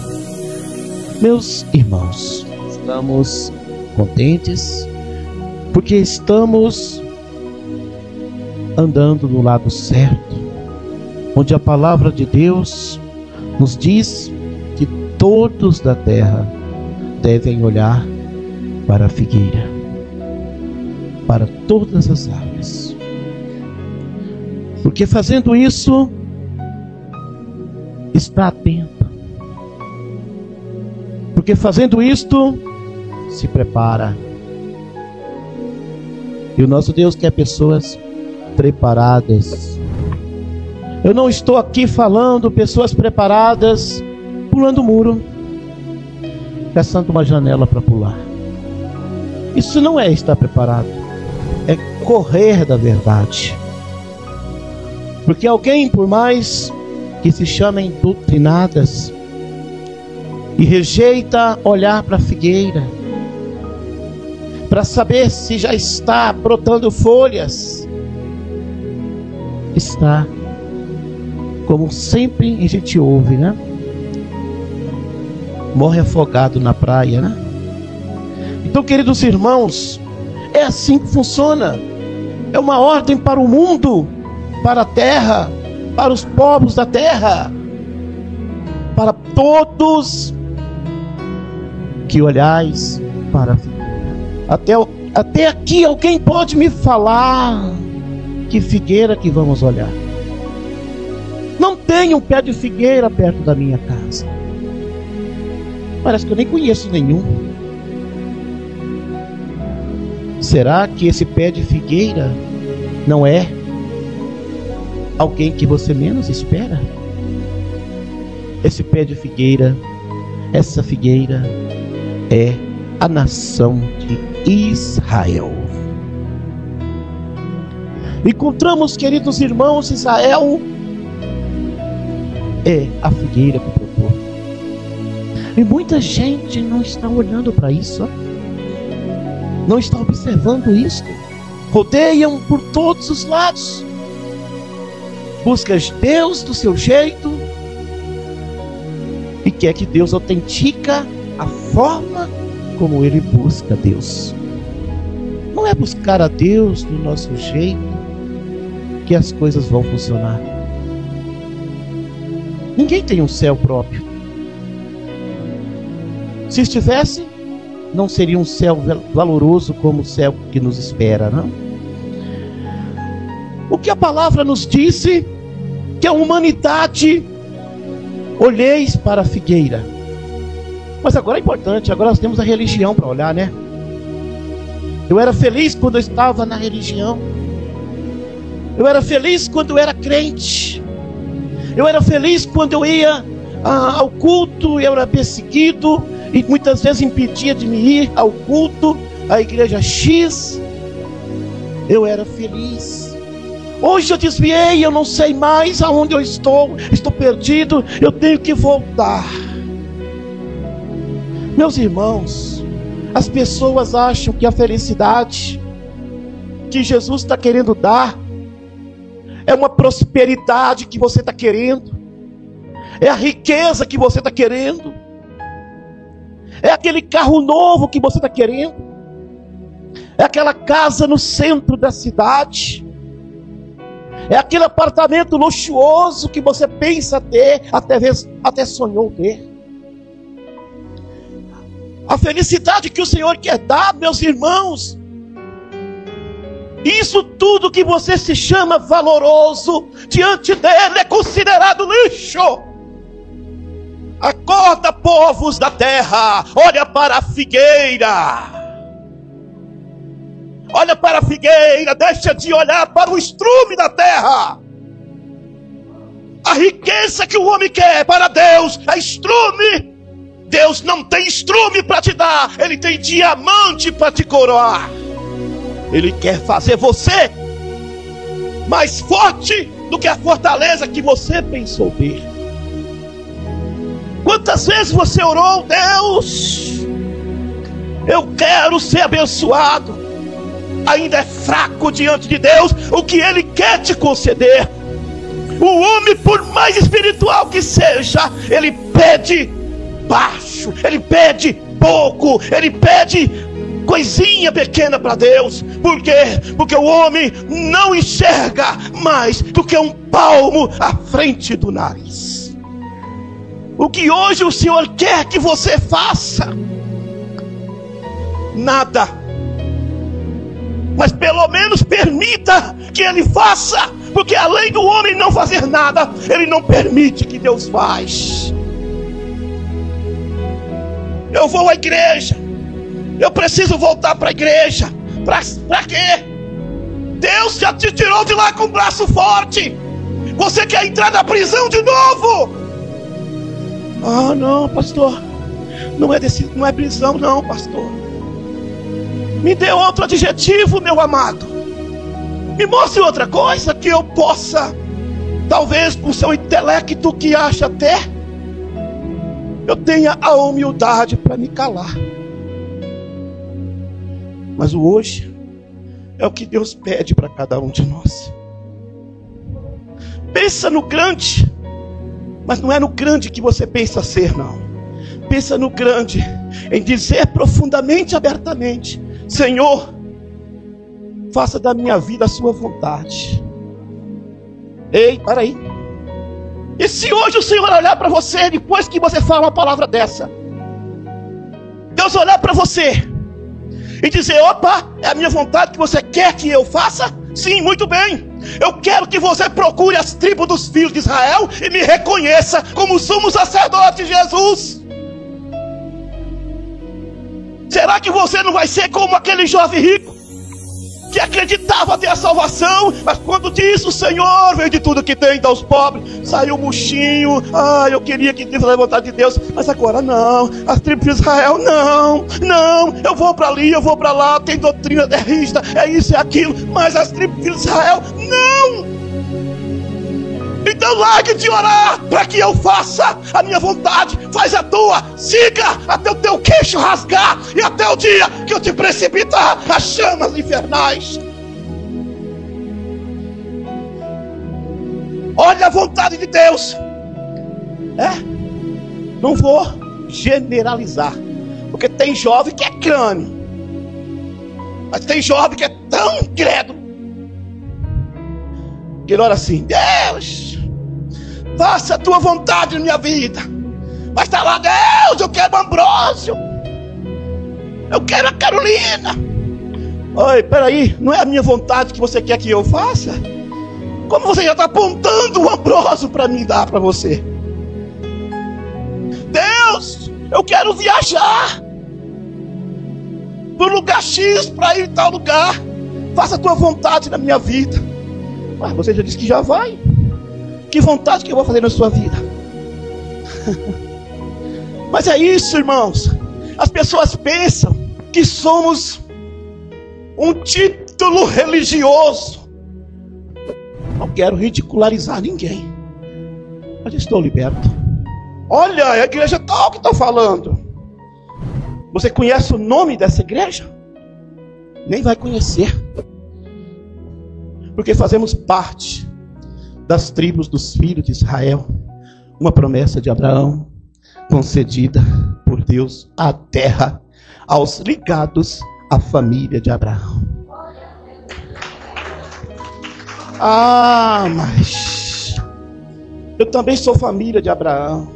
Meus irmãos, estamos contentes porque estamos andando no lado certo, onde a palavra de Deus nos diz que todos da terra devem olhar para a figueira, para todas as árvores, porque fazendo isso está atento, porque fazendo isto se prepara. E o nosso Deus quer pessoas preparadas. Eu não estou aqui falando pessoas preparadas pulando o muro, caçando uma janela para pular. Isso não é estar preparado, é correr da verdade. Porque alguém, por mais que se chamem doutrinadas e rejeita olhar para a figueira para saber se já está brotando folhas, está, como sempre a gente ouve, né? Morre afogado na praia, né? Então, queridos irmãos, é assim que funciona. É uma ordem para o mundo, para a terra, para os povos da terra, para todos que olhais para a figueira. Até aqui alguém pode me falar que figueira que vamos olhar? Não tem um pé de figueira perto da minha casa. Parece que eu nem conheço nenhum. Será que esse pé de figueira não é alguém que você menos espera? Esse pé de figueira, essa figueira é a nação de Israel. Encontramos, queridos irmãos, Israel é a figueira que propôs. E muita gente não está olhando para isso, ó. Não está observando isso. Rodeiam por todos os lados. Buscas Deus do seu jeito e quer que Deus autentica a forma como ele busca Deus. Não é buscar a Deus do nosso jeito que as coisas vão funcionar. Ninguém tem um céu próprio. Se estivesse, não seria um céu valoroso como o céu que nos espera, não? O que a palavra nos disse, que a humanidade olheis para a figueira. Mas agora é importante, agora nós temos a religião para olhar, né? Eu era feliz quando eu estava na religião. Eu era feliz quando eu era crente. Eu era feliz quando eu ia ao culto, eu era perseguido e muitas vezes impedia de me ir ao culto, à igreja X. Eu era feliz. Hoje eu desviei, eu não sei mais aonde eu estou perdido, eu tenho que voltar. Meus irmãos, as pessoas acham que a felicidade que Jesus está querendo dar é uma prosperidade que você está querendo, é a riqueza que você está querendo, é aquele carro novo que você está querendo, é aquela casa no centro da cidade, é aquele apartamento luxuoso que você pensa ter, até sonhou ter. A felicidade que o Senhor quer dar, meus irmãos, isso tudo que você se chama valoroso, diante dele é considerado lixo. Acorda, povos da terra, olha para a figueira. Olha para a figueira, deixa de olhar para o estrume da terra. A riqueza que o homem quer para Deus é estrume. Deus não tem estrume para te dar, Ele tem diamante para te coroar. Ele quer fazer você mais forte do que a fortaleza que você pensou ter. Quantas vezes você orou, Deus, Eu quero ser abençoado. Ainda é fraco diante de Deus o que Ele quer te conceder. O homem, por mais espiritual que seja, ele pede baixo, ele pede pouco, ele pede coisinha pequena para Deus. Por quê? Porque o homem não enxerga mais do que um palmo à frente do nariz. O que hoje o Senhor quer que você faça? Nada. Mas pelo menos permita que Ele faça, porque além do homem não fazer nada, Ele não permite que Deus faz. Eu vou à igreja, eu preciso voltar para a igreja. Para quê? Deus já te tirou de lá com o braço forte. Você quer entrar na prisão de novo? Ah, não, pastor, não é prisão não, pastor. Me dê outro adjetivo, meu amado. Me mostre outra coisa que eu possa, talvez com seu intelecto que acha até, eu tenha a humildade para me calar. Mas o hoje é o que Deus pede para cada um de nós. Pensa no grande, mas não é no grande que você pensa ser, não. Pensa no grande, em dizer profundamente, abertamente: Senhor, faça da minha vida a sua vontade. Ei, para aí. E se hoje o Senhor olhar para você, depois que você fala uma palavra dessa, Deus olhar para você e dizer: opa, é a minha vontade que você quer que eu faça? Sim, muito bem. Eu quero que você procure as tribos dos filhos de Israel e me reconheça como sumo sacerdote de Jesus. Será que você não vai ser como aquele jovem rico que acreditava ter a salvação, mas quando disse: o Senhor veio de tudo que tem, dá aos pobres, saiu murchinho? Ah, eu queria que Deus fosse a vontade de Deus, mas agora não. As tribos de Israel, não, eu vou para ali, eu vou para lá, tem doutrina rígida, é isso, é aquilo, mas as tribos de Israel, não. Então largue de orar para que eu faça a minha vontade. Faz a tua, siga até o teu queixo rasgar e até o dia que eu te precipitar as chamas infernais. Olha a vontade de Deus. Não vou generalizar, porque tem jovem que é crânio, mas tem jovem que é tão incrédulo que ele ora assim: Deus, faça a tua vontade na minha vida. Mas está lá: Deus, eu quero Ambrósio, eu quero a Carolina. Oi, peraí, não é a minha vontade que você quer que eu faça? Como você já está apontando o Ambrósio para mim dar para você? Deus, eu quero viajar para o lugar X, para ir em tal lugar. Faça a tua vontade na minha vida. Mas você já disse que já vai. Que vontade que eu vou fazer na sua vida? Mas é isso, irmãos. As pessoas pensam que somos um título religioso. Não quero ridicularizar ninguém, mas estou liberto. Olha, a igreja tal que está falando. Você conhece o nome dessa igreja? Nem vai conhecer, porque fazemos parte das tribos dos filhos de Israel. Uma promessa de Abraão, concedida por Deus à terra, aos ligados à família de Abraão. Ah, mas eu também sou família de Abraão.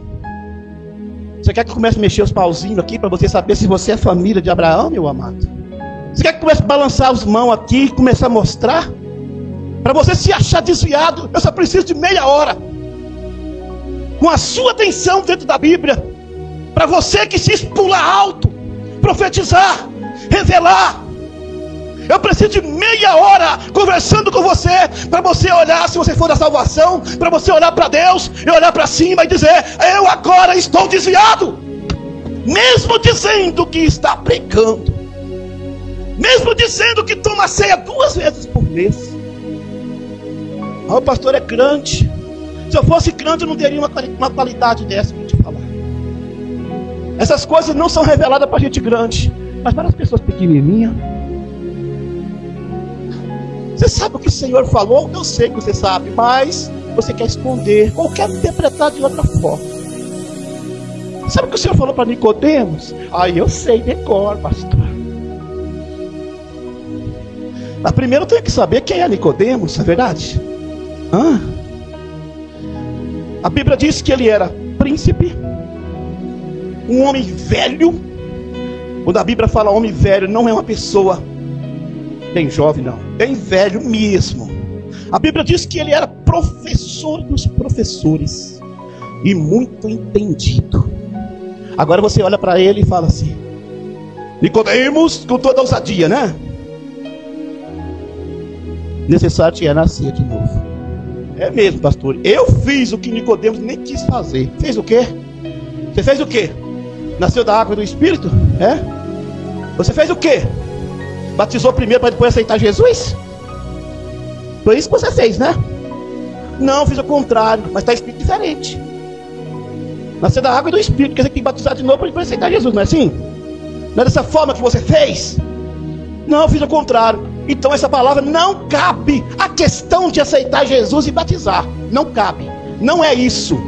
Você quer que eu comece a mexer os pauzinhos aqui para você saber se você é família de Abraão, meu amado? Você quer que eu comece a balançar as mãos aqui e começar a mostrar? Para você se achar desviado, eu só preciso de meia hora, com a sua atenção dentro da Bíblia, para você que se pular alto, profetizar, revelar. Eu preciso de meia hora conversando com você, para você olhar, se você for da salvação, para você olhar para Deus e olhar para cima e dizer: eu agora estou desviado. Mesmo dizendo que está pregando, mesmo dizendo que toma ceia 2 vezes por mês. O pastor é crente. Se eu fosse crente, eu não teria uma qualidade dessa para te falar. Essas coisas não são reveladas para gente grande. Mas para as pessoas pequenininhas, você sabe o que o Senhor falou? Eu sei que você sabe, mas você quer esconder ou quer interpretar de outra forma. Sabe o que o Senhor falou para Nicodemos? Aí eu sei decor, pastor. Mas primeiro eu tenho que saber quem é Nicodemos, é verdade? A Bíblia diz que ele era príncipe, um homem velho. Quando a Bíblia fala homem velho, não é uma pessoa bem jovem, não, bem velho mesmo. A Bíblia diz que ele era professor dos professores e muito entendido. Agora você olha para ele e fala assim: Nicodemos, com toda ousadia, né? Necessário tinha nascer de novo. É mesmo, pastor. Eu fiz o que Nicodemos nem quis fazer. Fez o quê? Você fez o quê? Nasceu da água e do Espírito? É? Você fez o quê? Batizou primeiro para depois aceitar Jesus? Foi isso que você fez, né? Não, fiz o contrário, mas está escrito diferente. Nascer da água e do Espírito, quer dizer que tem que batizar de novo para depois aceitar Jesus, não é assim? Não é dessa forma que você fez? Não, fiz o contrário. Então essa palavra não cabe a questão de aceitar Jesus e batizar. Não cabe, não é isso.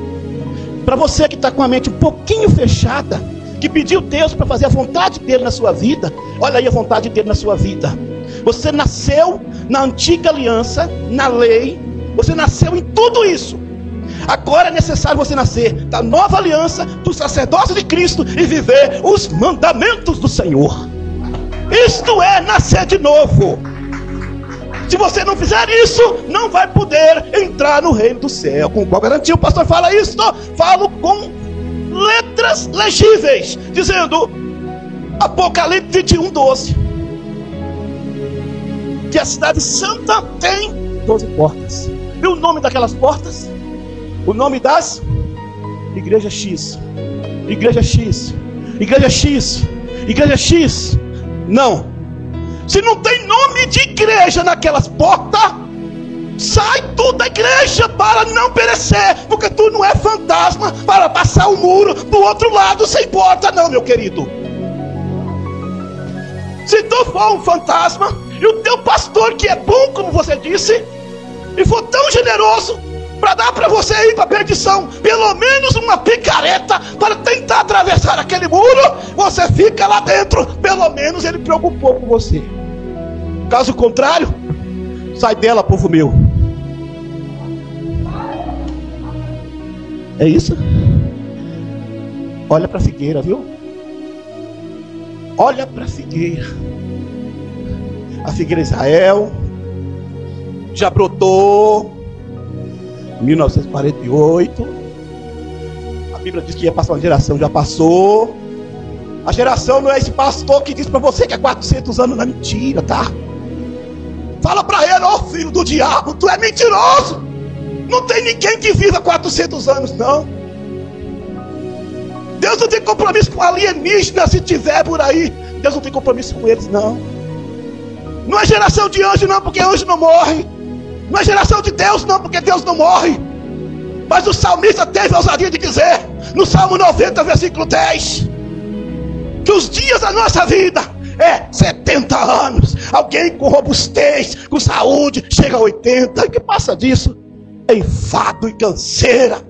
Para você que está com a mente um pouquinho fechada, que pediu Deus para fazer a vontade dele na sua vida, olha aí a vontade dele na sua vida. Você nasceu na antiga aliança, na lei, você nasceu em tudo isso. Agora é necessário você nascer da nova aliança, do sacerdócio de Cristo e viver os mandamentos do Senhor. Isto é nascer de novo. Se você não fizer isso, não vai poder entrar no reino do céu. Com qual garantia o pastor fala isso? Falo com letras legíveis, dizendo Apocalipse 21:12, que a cidade santa tem 12 portas. E o nome daquelas portas? O nome das Igreja X, Igreja X, Igreja X, Igreja X. Não. Se não tem nome de igreja naquelas portas, sai tu da igreja para não perecer, porque tu não é fantasma para passar o muro do outro lado sem porta, não, meu querido. Se tu for um fantasma e o teu pastor, que é bom, como você disse, e for tão generoso para dar para você ir para a perdição, pelo menos uma picareta para tentar atravessar aquele muro, você fica lá dentro. Pelo menos ele preocupou com você. Caso contrário, sai dela, povo meu. É isso? Olha para a figueira, viu? Olha para a figueira. A figueira Israel já brotou 1948, a Bíblia diz que ia passar uma geração, já passou. A geração não é esse pastor que diz para você que é 400 anos, não é mentira, tá? Fala para ele: ó filho do diabo, tu é mentiroso. Não tem ninguém que viva 400 anos, não. Deus não tem compromisso com alienígenas, se tiver por aí. Deus não tem compromisso com eles, não. Não é geração de anjo, não, porque anjo não morre. Não é geração de Deus, não, porque Deus não morre. Mas o salmista teve a ousadia de dizer, no Salmo 90, versículo 10, que os dias da nossa vida é 70 anos. Alguém com robustez, com saúde, chega a 80. O que passa disso? É enfado e canseira.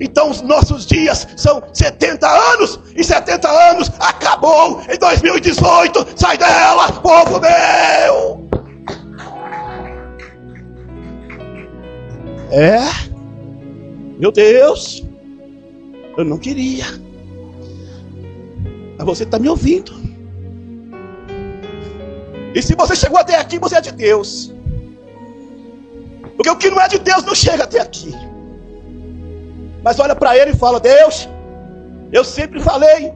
Então os nossos dias são 70 anos. E 70 anos acabou em 2018. Sai dela, povo meu. Meu Deus, eu não queria, mas você está me ouvindo. E se você chegou até aqui, você é de Deus, porque o que não é de Deus não chega até aqui. Mas olha para ele e fala: Deus, eu sempre falei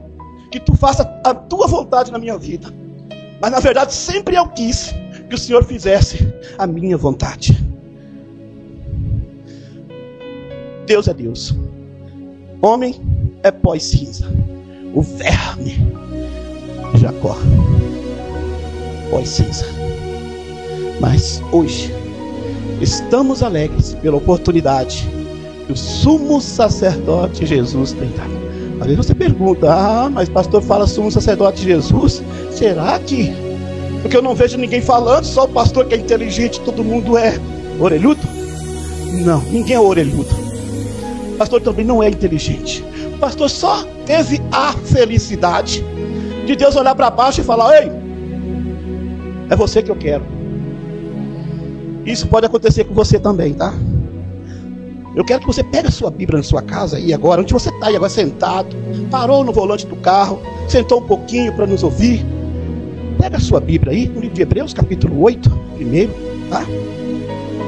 que tu faça a tua vontade na minha vida, mas na verdade sempre eu quis que o Senhor fizesse a minha vontade. Deus é Deus, homem é pó e cinza. O verme Jacó, pó e cinza. Mas hoje estamos alegres pela oportunidade que o sumo sacerdote Jesus tem dado. Às vezes você pergunta, mas pastor fala sumo sacerdote Jesus, será que? Porque eu não vejo ninguém falando, só o pastor que é inteligente, todo mundo é orelhudo? Não, ninguém é orelhudo. O pastor também não é inteligente. O pastor só teve a felicidade de Deus olhar para baixo e falar, ei, é você que eu quero. Isso pode acontecer com você também, tá? Eu quero que você pegue a sua Bíblia na sua casa aí agora, onde você está aí agora sentado, parou no volante do carro, sentou um pouquinho para nos ouvir. Pega a sua Bíblia aí, no livro de Hebreus, capítulo 8, primeiro, tá?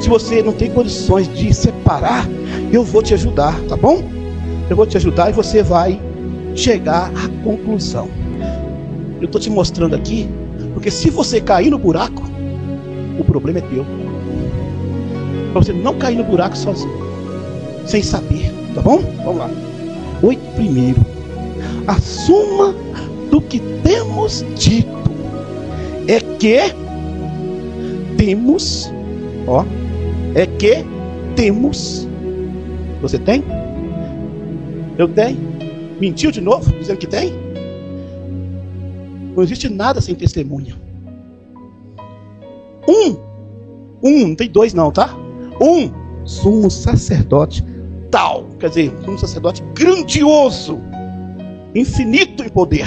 Se você não tem condições de separar, eu vou te ajudar, tá bom? Eu vou te ajudar e você vai chegar à conclusão. Eu estou te mostrando aqui, porque se você cair no buraco, o problema é teu. Para você não cair no buraco sozinho, sem saber, tá bom? Vamos lá. 8 primeiro. A suma do que temos dito é que temos, você tem? Eu tenho? Mentiu de novo, dizendo que tem? Não existe nada sem testemunha. Não tem dois não, tá? Sumo sacerdote tal, quer dizer, sumo sacerdote grandioso, infinito em poder,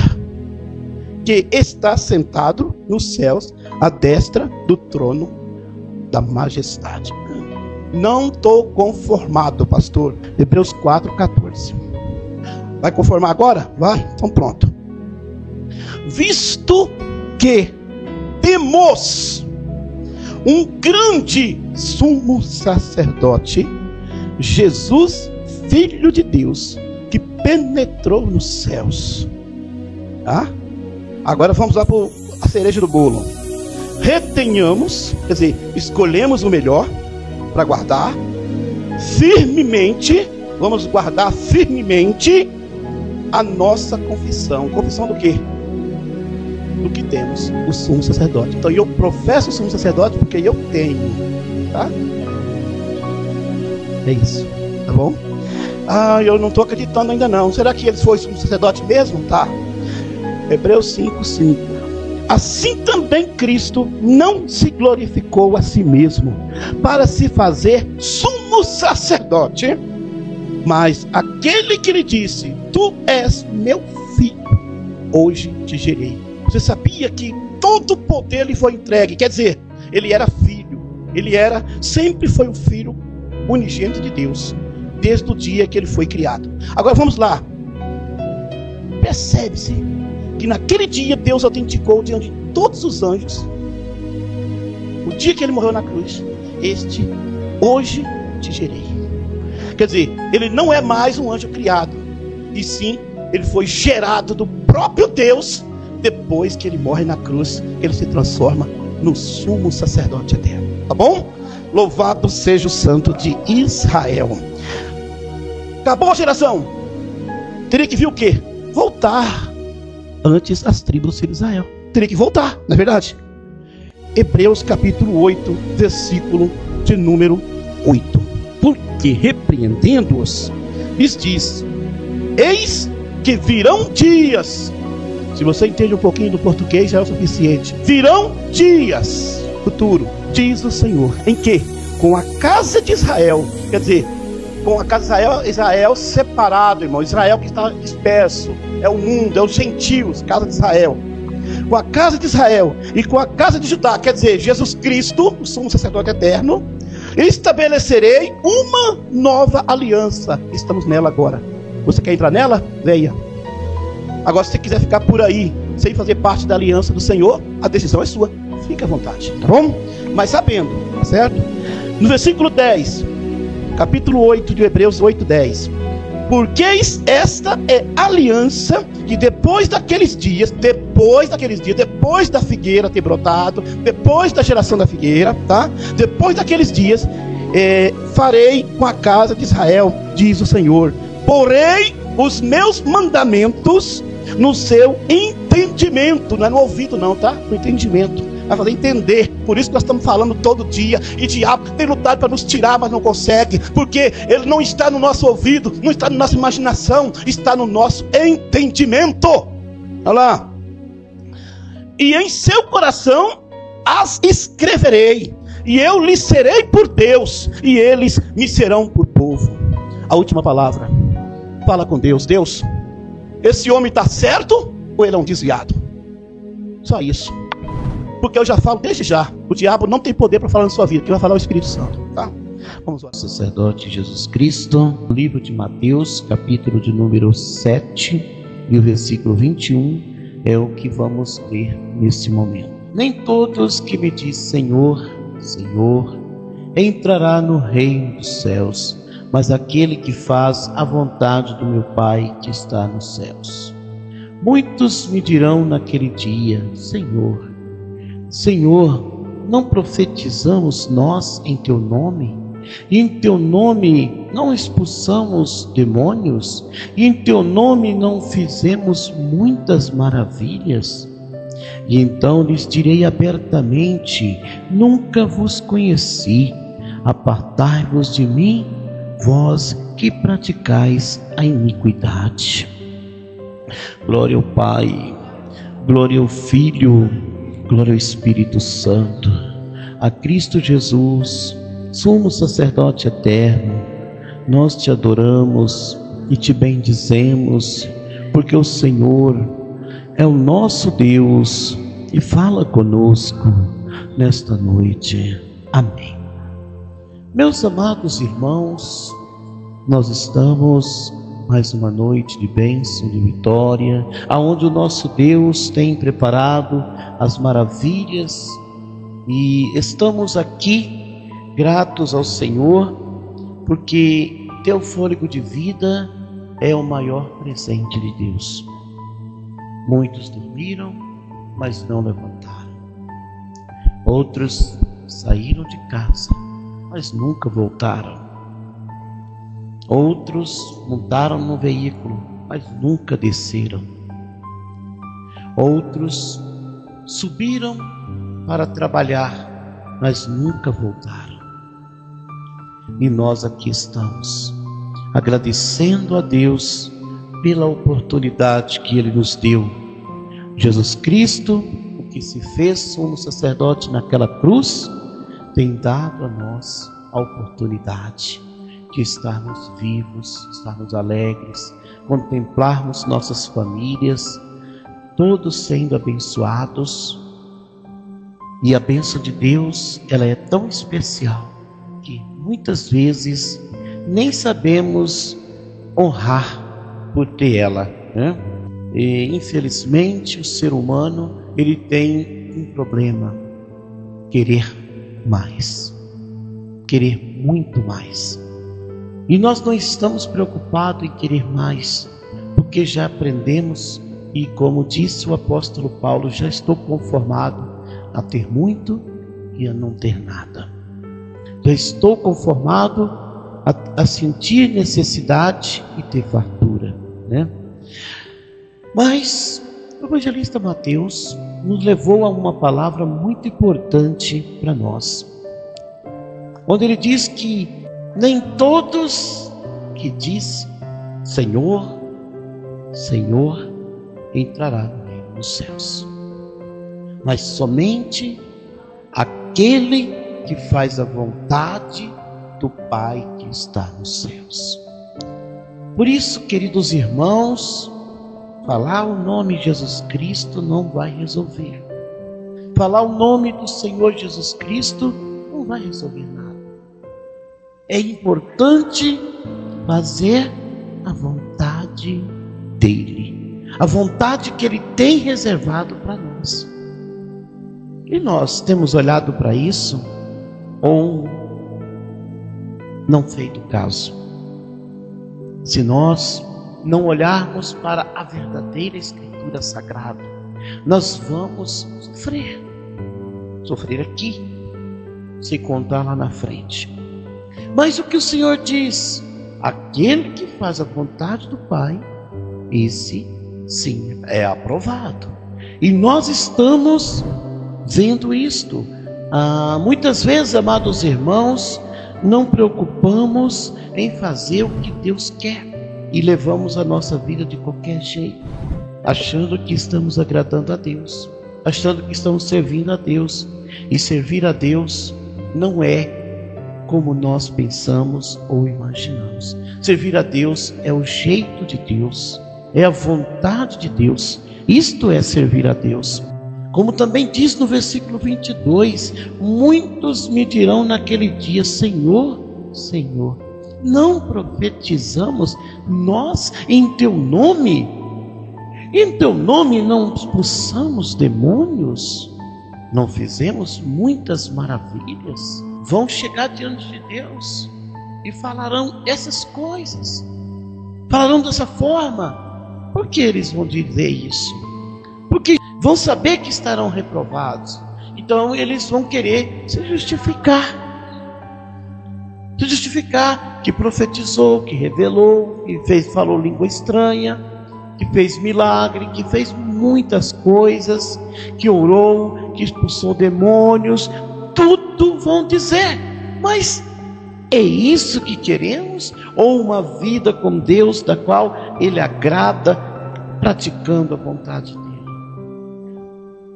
que está sentado nos céus, à destra do trono da majestade. Não estou conformado, pastor. Hebreus 4:14. Vai conformar agora? Vai? Então pronto. Visto que temos um grande sumo sacerdote, Jesus, Filho de Deus, que penetrou nos céus. Tá? Agora vamos lá para a cereja do bolo. Retenhamos, quer dizer, escolhemos o melhor para guardar firmemente. Vamos guardar firmemente a nossa confissão. Confissão do quê? Do que temos, o sumo sacerdote. Então eu professo o sumo sacerdote porque eu tenho, tá? É isso, tá bom? Eu não estou acreditando ainda não. Será que ele foi sumo sacerdote mesmo? Tá. Hebreus 5:5. Assim também Cristo não se glorificou a si mesmo para se fazer sumo sacerdote, mas aquele que lhe disse: tu és meu filho, hoje te gerei. Você sabia que todo o poder lhe foi entregue? Quer dizer, ele era filho. Ele sempre foi um filho unigênito de Deus, desde o dia que ele foi criado. Agora vamos lá. Percebe-se que naquele dia Deus autenticou diante de todos os anjos, o dia que ele morreu na cruz: hoje te gerei. Quer dizer, ele não é mais um anjo criado, e sim, ele foi gerado do próprio Deus. Depois que ele morre na cruz, ele se transforma no sumo sacerdote eterno. Tá bom? Louvado seja o Santo de Israel. Acabou a geração. Teria que vir o quê? Voltar antes as tribos de Israel. Teria que voltar, não é verdade? Hebreus capítulo 8, versículo de número 8. Porque repreendendo-os, lhes diz: eis que virão dias. Se você entende um pouquinho do português, já é o suficiente. Virão dias, futuro, diz o Senhor, em que com a casa de Israel, quer dizer, com a casa de Israel, Israel separado, irmão, Israel que está disperso, é o mundo, é os gentios, casa de Israel. Com a casa de Israel e com a casa de Judá, quer dizer, Jesus Cristo, o sumo sacerdote eterno, estabelecerei uma nova aliança. Estamos nela agora. Você quer entrar nela? Venha. Agora, se você quiser ficar por aí, sem fazer parte da aliança do Senhor, a decisão é sua. Fique à vontade, tá bom? Mas sabendo, tá certo? No versículo 10, capítulo 8 de Hebreus 8:10. Porque esta é a aliança que depois daqueles dias, depois da figueira ter brotado, depois da geração da figueira, tá? Depois daqueles dias, farei com a casa de Israel, diz o Senhor. Porei os meus mandamentos no seu entendimento, não é no ouvido não, tá? No entendimento. vai fazer entender. Por isso que nós estamos falando todo dia. E o diabo tem lutado para nos tirar, mas não consegue, porque ele não está no nosso ouvido, não está na nossa imaginação, está no nosso entendimento. Olha lá. E em seu coração as escreverei, e eu lhes serei por Deus, e eles me serão por povo. A última palavra. Fala com Deus. Deus, esse homem está certo ou ele é um desviado? Só isso. Porque eu já falo desde já, o diabo não tem poder para falar na sua vida, que vai falar o Espírito Santo, tá? Vamos lá. Sacerdote Jesus Cristo, livro de Mateus, capítulo de número 7, e o versículo 21, é o que vamos ler neste momento. Nem todos que me dizem Senhor, Senhor, entrará no reino dos céus, mas aquele que faz a vontade do meu Pai que está nos céus. Muitos me dirão naquele dia, Senhor, Senhor, não profetizamos nós em teu nome? E em teu nome não expulsamos demônios? E em teu nome não fizemos muitas maravilhas? E então lhes direi abertamente, nunca vos conheci, apartai-vos de mim, vós que praticais a iniquidade. Glória ao Pai, glória ao Filho, glória ao Espírito Santo, a Cristo Jesus, sumo sacerdote eterno. Nós te adoramos e te bendizemos, porque o Senhor é o nosso Deus e fala conosco nesta noite. Amém. Meus amados irmãos, nós estamos mais uma noite de bênção, de vitória, aonde o nosso Deus tem preparado as maravilhas, e estamos aqui gratos ao Senhor, porque teu fôlego de vida é o maior presente de Deus. Muitos dormiram, mas não levantaram. Outros saíram de casa, mas nunca voltaram. Outros montaram no veículo, mas nunca desceram. Outros subiram para trabalhar, mas nunca voltaram. E nós aqui estamos, agradecendo a Deus pela oportunidade que Ele nos deu. Jesus Cristo, o que se fez sumo sacerdote naquela cruz, tem dado a nós a oportunidade de estarmos vivos, estarmos alegres, contemplarmos nossas famílias, todos sendo abençoados. E a bênção de Deus, ela é tão especial que muitas vezes nem sabemos honrar por ter ela, né? E infelizmente o ser humano, ele tem um problema: querer mais, querer muito mais. E nós não estamos preocupados em querer mais, porque já aprendemos, e como disse o apóstolo Paulo, já estou conformado a ter muito e a não ter nada. Já estou conformado a sentir necessidade e ter fartura, né? Mas o evangelista Mateus nos levou a uma palavra muito importante para nós, onde ele diz que nem todos que dizem Senhor, Senhor, entrará no reino dos céus, mas somente aquele que faz a vontade do Pai que está nos céus. Por isso, queridos irmãos, falar o nome de Jesus Cristo não vai resolver. Falar o nome do Senhor Jesus Cristo não vai resolver nada. É importante fazer a vontade dEle, a vontade que Ele tem reservado para nós. E nós temos olhado para isso ou não feito caso? Se nós não olharmos para a verdadeira Escritura Sagrada, nós vamos sofrer aqui, sem contar lá na frente. Mas o que o Senhor diz? Aquele que faz a vontade do Pai, esse sim é aprovado. E nós estamos vendo isto. Muitas vezes, amados irmãos, não preocupamos em fazer o que Deus quer e levamos a nossa vida de qualquer jeito, achando que estamos agradando a Deus, achando que estamos servindo a Deus. E servir a Deus não é como nós pensamos ou imaginamos. Servir a Deus é o jeito de Deus, é a vontade de Deus. Isto é servir a Deus. Como também diz no versículo 22, muitos me dirão naquele dia: Senhor, Senhor, não profetizamos nós em teu nome? Em teu nome não expulsamos demônios? Não fizemos muitas maravilhas? Vão chegar diante de Deus e falarão essas coisas, falarão dessa forma. Por que eles vão dizer isso? Porque vão saber que estarão reprovados. Então eles vão querer se justificar, que profetizou, que revelou, que falou língua estranha, que fez milagre, que fez muitas coisas, que orou, que expulsou demônios. Tudo vão dizer. Mas é isso que queremos? Ou uma vida com Deus, da qual Ele agrada, praticando a vontade dEle?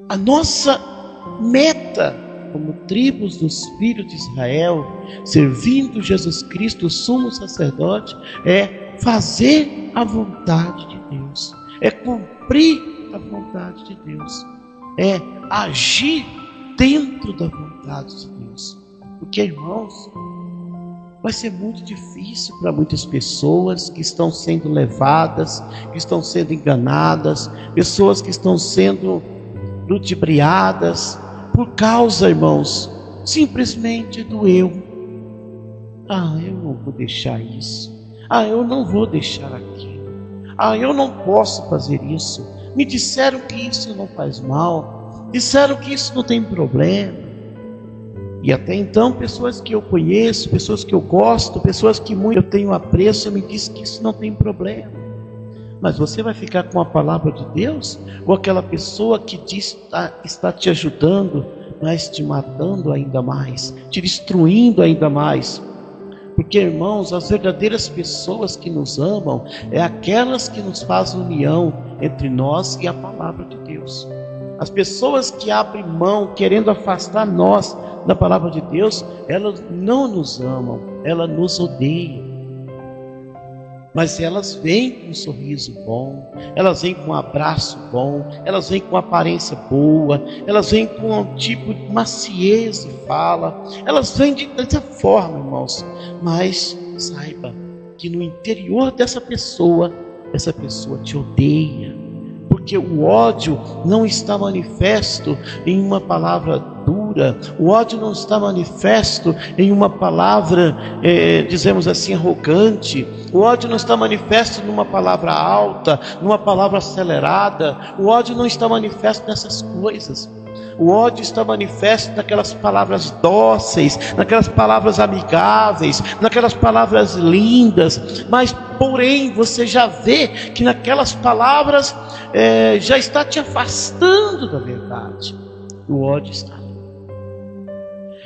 A nossa meta, como tribos dos filhos de Israel, servindo Jesus Cristo, o sumo sacerdote, é fazer a vontade de Deus, é cumprir a vontade de Deus, é agir dentro da vontade de Deus. Porque, irmãos, vai ser muito difícil para muitas pessoas que estão sendo levadas, que estão sendo enganadas, pessoas que estão sendo ludibriadas por causa, irmãos, simplesmente do eu. Eu não vou deixar isso. Eu não vou deixar aquilo. Eu não posso fazer isso. Me disseram que isso não faz mal. Disseram que isso não tem problema. E até então, pessoas que eu conheço, pessoas que eu gosto, pessoas que muito eu tenho apreço, me dizem que isso não tem problema. Mas você vai ficar com a palavra de Deus? Ou aquela pessoa que diz está te ajudando, mas te matando ainda mais, te destruindo ainda mais? Porque, irmãos, as verdadeiras pessoas que nos amam é aquelas que nos fazem união entre nós e a palavra de Deus. As pessoas que abrem mão, querendo afastar nós da palavra de Deus, elas não nos amam, elas nos odeiam. Mas elas vêm com um sorriso bom, elas vêm com um abraço bom, elas vêm com uma aparência boa, elas vêm com um tipo de maciez de fala, elas vêm dessa forma, irmãos. Mas saiba que no interior dessa pessoa te odeia, porque o ódio não está manifesto em uma palavra dura, o ódio não está manifesto em uma palavra, dizemos assim, arrogante. O ódio não está manifesto numa palavra alta, numa palavra acelerada. O ódio não está manifesto nessas coisas. O ódio está manifesto naquelas palavras dóceis, naquelas palavras amigáveis, naquelas palavras lindas. Mas, porém, você já vê que naquelas palavras já está te afastando da verdade. O ódio está ali.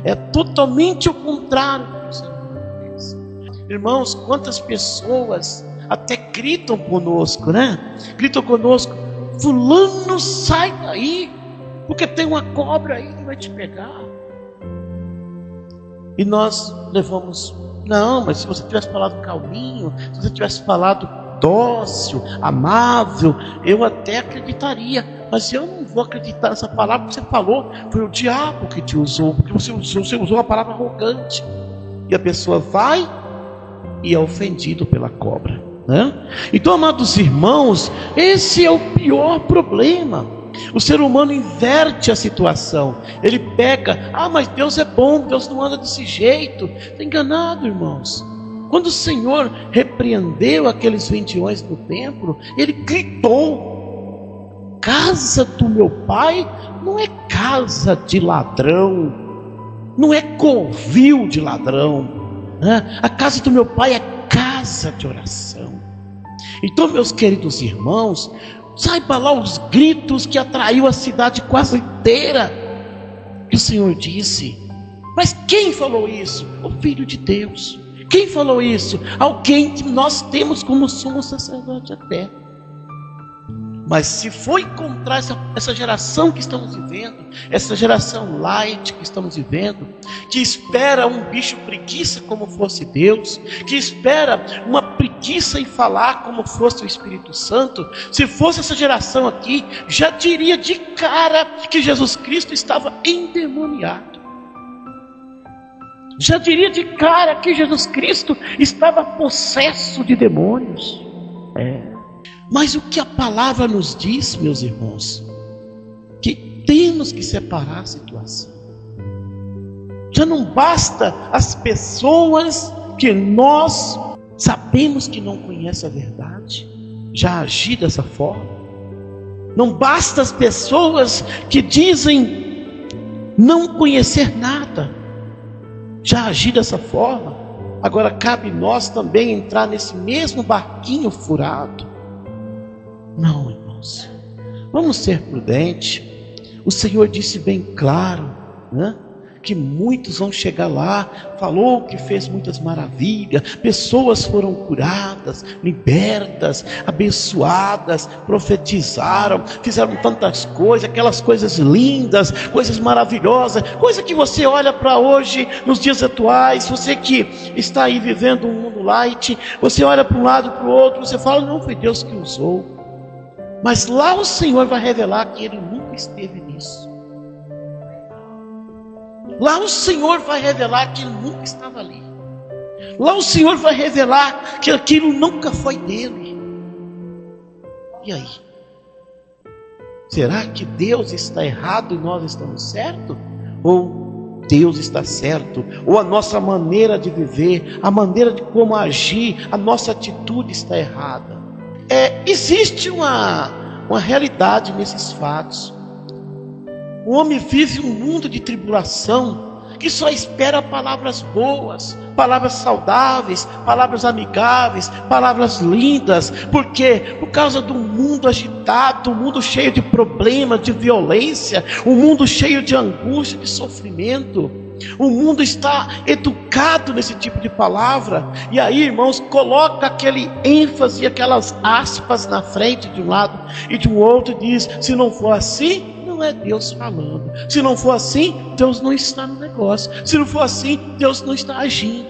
É totalmente o contrário do que o ser humano pensa. Irmãos, quantas pessoas até gritam conosco, né? Gritam conosco: fulano, sai daí, porque tem uma cobra aí que vai te pegar. E nós levamos: não, mas se você tivesse falado calminho, se você tivesse falado dócil, amável, eu até acreditaria. Mas eu não vou acreditar nessa palavra que você falou. Foi o diabo que te usou, porque você usou a palavra arrogante. E a pessoa vai e é ofendido pela cobra, né? Então, amados irmãos, esse é o pior problema. O ser humano inverte a situação. Ele pega: mas Deus é bom, Deus não anda desse jeito. Está enganado, irmãos. Quando o Senhor repreendeu aqueles vendilhões no templo, Ele gritou: casa do meu pai não é casa de ladrão, não é covil de ladrão, né? A casa do meu pai é casa de oração. Então, meus queridos irmãos, saiba lá os gritos que atraiu a cidade quase inteira. que o Senhor disse. Mas quem falou isso? O Filho de Deus. Quem falou isso? Alguém que nós temos como sumo sacerdote até. Mas se for encontrar essa geração que estamos vivendo, essa geração light que estamos vivendo, que espera um bicho preguiça como fosse Deus, que espera uma preguiça em falar como fosse o Espírito Santo, se fosse essa geração aqui, já diria de cara que Jesus Cristo estava endemoniado. Já diria de cara que Jesus Cristo estava possesso de demônios. Mas o que a palavra nos diz, meus irmãos, que temos que separar a situação. Já não basta as pessoas que nós sabemos que não conhecem a verdade já agir dessa forma. Não basta as pessoas que dizem não conhecer nada já agir dessa forma. Agora cabe nós também entrar nesse mesmo barquinho furado. Não, irmãos, vamos ser prudentes. O Senhor disse bem claro, né, que muitos vão chegar lá. Falou que fez muitas maravilhas, pessoas foram curadas, libertas, abençoadas, profetizaram, fizeram tantas coisas, aquelas coisas lindas, coisas maravilhosas, coisa que você olha para hoje, nos dias atuais, você que está aí vivendo um mundo light, você olha para um lado e para o outro, você fala, não foi Deus que usou. Mas lá o Senhor vai revelar que Ele nunca esteve nisso. Lá o Senhor vai revelar que Ele nunca estava ali. Lá o Senhor vai revelar que aquilo nunca foi dele. E aí? Será que Deus está errado e nós estamos certos? Ou Deus está certo? Ou a nossa maneira de viver, a maneira de como agir, a nossa atitude está errada? Existe uma realidade nesses fatos. O homem vive um mundo de tribulação que só espera palavras boas, palavras saudáveis, palavras amigáveis, palavras lindas. Por quê? Por causa do mundo agitado, um mundo cheio de problemas, de violência, um mundo cheio de angústia, de sofrimento. O mundo está educado nesse tipo de palavra. E aí, irmãos, coloca aquele ênfase, aquelas aspas na frente de um lado e de um outro, e diz, se não for assim, não é Deus falando. Se não for assim, Deus não está no negócio. Se não for assim, Deus não está agindo.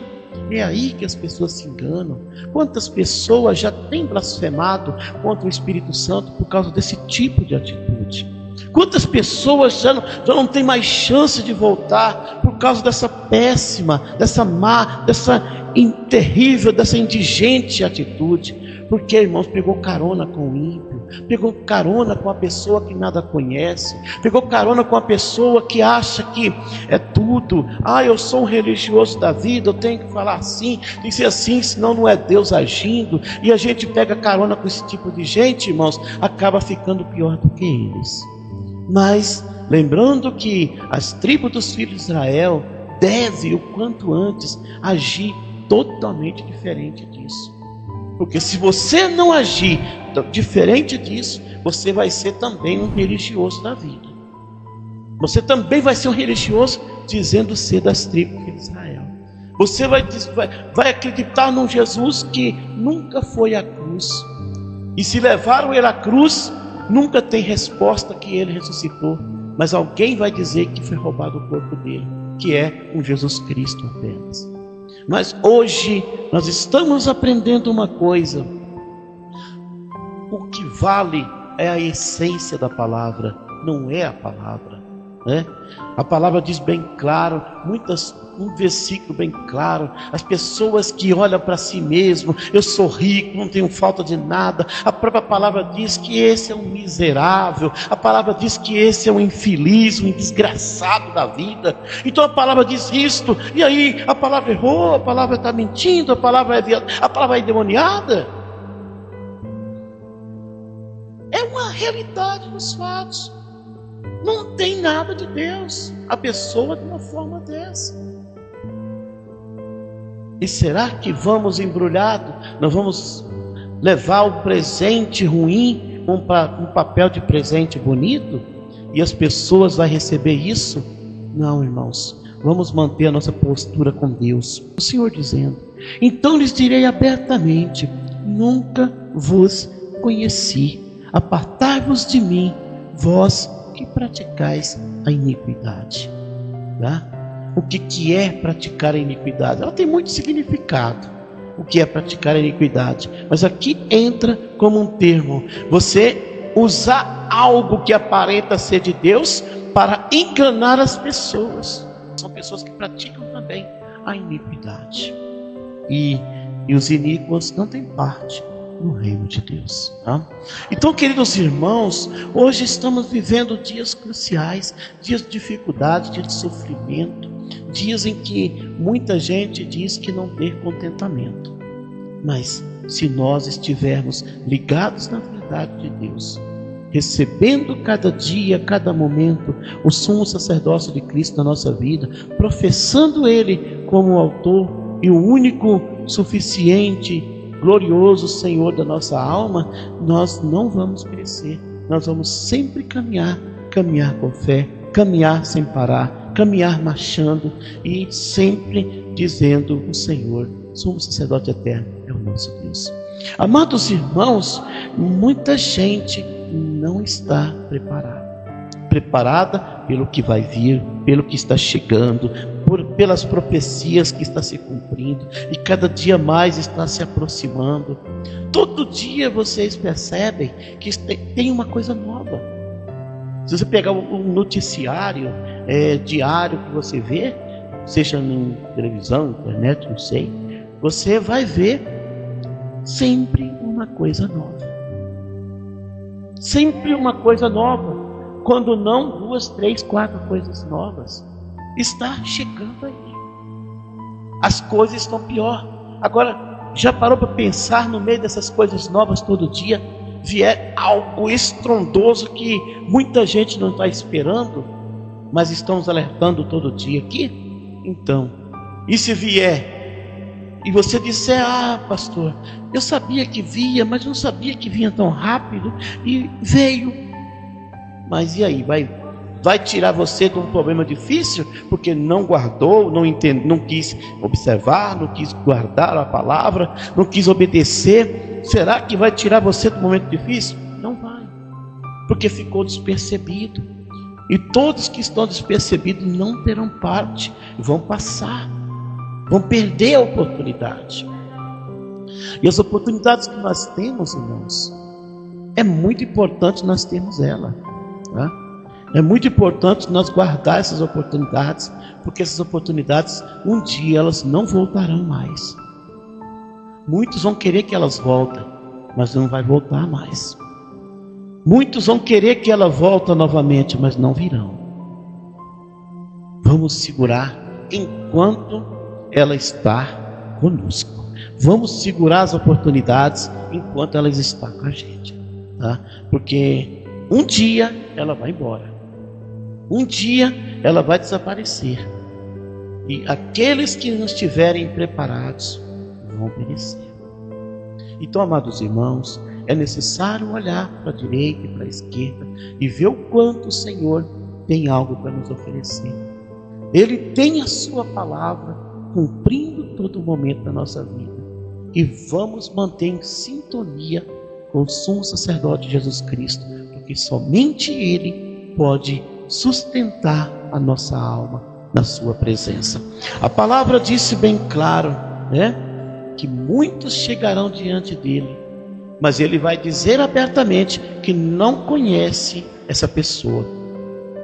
É aí que as pessoas se enganam. Quantas pessoas já têm blasfemado contra o Espírito Santo por causa desse tipo de atitude? Quantas pessoas já não têm mais chance de voltar por causa dessa péssima, dessa má, dessa terrível, dessa indigente atitude? Porque, irmãos, pegou carona com o ímpio, pegou carona com a pessoa que nada conhece, pegou carona com a pessoa que acha que é tudo. Eu sou um religioso da vida, eu tenho que falar assim, tem que ser assim, senão não é Deus agindo. E a gente pega carona com esse tipo de gente, irmãos, acaba ficando pior do que eles. Mas lembrando que as tribos dos filhos de Israel devem, o quanto antes, agir totalmente diferente disso. Porque se você não agir diferente disso, você vai ser também um religioso da vida. Você também vai ser um religioso dizendo ser das tribos de Israel. Você vai acreditar num Jesus que nunca foi à cruz. E se levaram ele à cruz, nunca tem resposta que ele ressuscitou, mas alguém vai dizer que foi roubado o corpo dele, que é um Jesus Cristo apenas. Mas hoje nós estamos aprendendo uma coisa: o que vale é a essência da palavra, não é a palavra, né? A palavra diz bem claro, um versículo bem claro, as pessoas que olham para si mesmo, eu sou rico, não tenho falta de nada, a própria palavra diz que esse é um miserável, a palavra diz que esse é um infeliz, um desgraçado da vida. Então a palavra diz isto, e aí a palavra errou, a palavra está mentindo, a palavra é endemoniada. É uma realidade dos fatos. Não tem nada de Deus a pessoa de uma forma dessa. E será que vamos embrulhado? Nós vamos levar o presente ruim com um papel de presente bonito? E as pessoas vão receber isso Não, irmãos, vamos manter a nossa postura com Deus. O Senhor dizendo: então lhes direi abertamente: nunca vos conheci. Apartai-vos de mim, vós que praticais a iniquidade. Tá? O que é praticar a iniquidade? Ela tem muito significado. O que é praticar a iniquidade? Mas aqui entra como um termo: você usar algo que aparenta ser de Deus para enganar as pessoas. São pessoas que praticam também a iniquidade. E os iníquos não têm parte no reino de Deus. Tá? Então, queridos irmãos, hoje estamos vivendo dias cruciais, dias de dificuldade, dias de sofrimento, dias em que muita gente diz que não tem contentamento. Mas se nós estivermos ligados na verdade de Deus, recebendo cada dia, cada momento, o sumo sacerdócio de Cristo na nossa vida, professando Ele como o autor e o único suficiente, glorioso Senhor da nossa alma, nós não vamos perecer. Nós vamos sempre caminhar com fé, caminhar sem parar, caminhar marchando e sempre dizendo: o Senhor, sumo sacerdote eterno, é o nosso Deus. Amados irmãos, muita gente não está preparada pelo que vai vir, pelo que está chegando, pelas profecias que está se cumprindo, e cada dia mais está se aproximando. Todo dia vocês percebem que tem uma coisa nova. Se você pegar um noticiário diário que você vê, seja na televisão, internet, não sei, você vai ver sempre uma coisa nova. Sempre uma coisa nova. Quando não, 2, 3, 4 coisas novas. Está chegando aí. As coisas estão pior. Agora, já parou para pensar no meio dessas coisas novas todo dia? Vier algo estrondoso que muita gente não está esperando, mas estamos alertando todo dia aqui? Então, e se vier e você disser: ah, pastor, eu sabia que via, mas não sabia que vinha tão rápido, e veio. Mas e aí? Vai tirar você de um problema difícil porque não guardou, não quis observar, não quis guardar a palavra, não quis obedecer? Será que vai tirar você do momento difícil? Não vai, porque ficou despercebido. E todos que estão despercebidos não terão parte, vão passar, vão perder a oportunidade. E as oportunidades que nós temos, irmãos, é muito importante nós termos ela, tá? É muito importante nós guardar essas oportunidades, porque essas oportunidades, um dia elas não voltarão mais. Muitos vão querer que elas voltem, mas não vai voltar mais. Muitos vão querer que ela volte novamente, mas não virão. Vamos segurar enquanto ela está conosco. Vamos segurar as oportunidades enquanto elas estão com a gente, tá? Porque um dia ela vai embora. Um dia ela vai desaparecer. E aqueles que não estiverem preparados vão perecer. Então, amados irmãos, é necessário olhar para a direita e para a esquerda e ver o quanto o Senhor tem algo para nos oferecer. Ele tem a sua palavra cumprindo todo momento da nossa vida. E vamos manter em sintonia com o sumo sacerdote Jesus Cristo, porque somente Ele pode sustentar a nossa alma na sua presença. A palavra disse bem claro, né, que muitos chegarão diante dele, mas ele vai dizer abertamente que não conhece essa pessoa.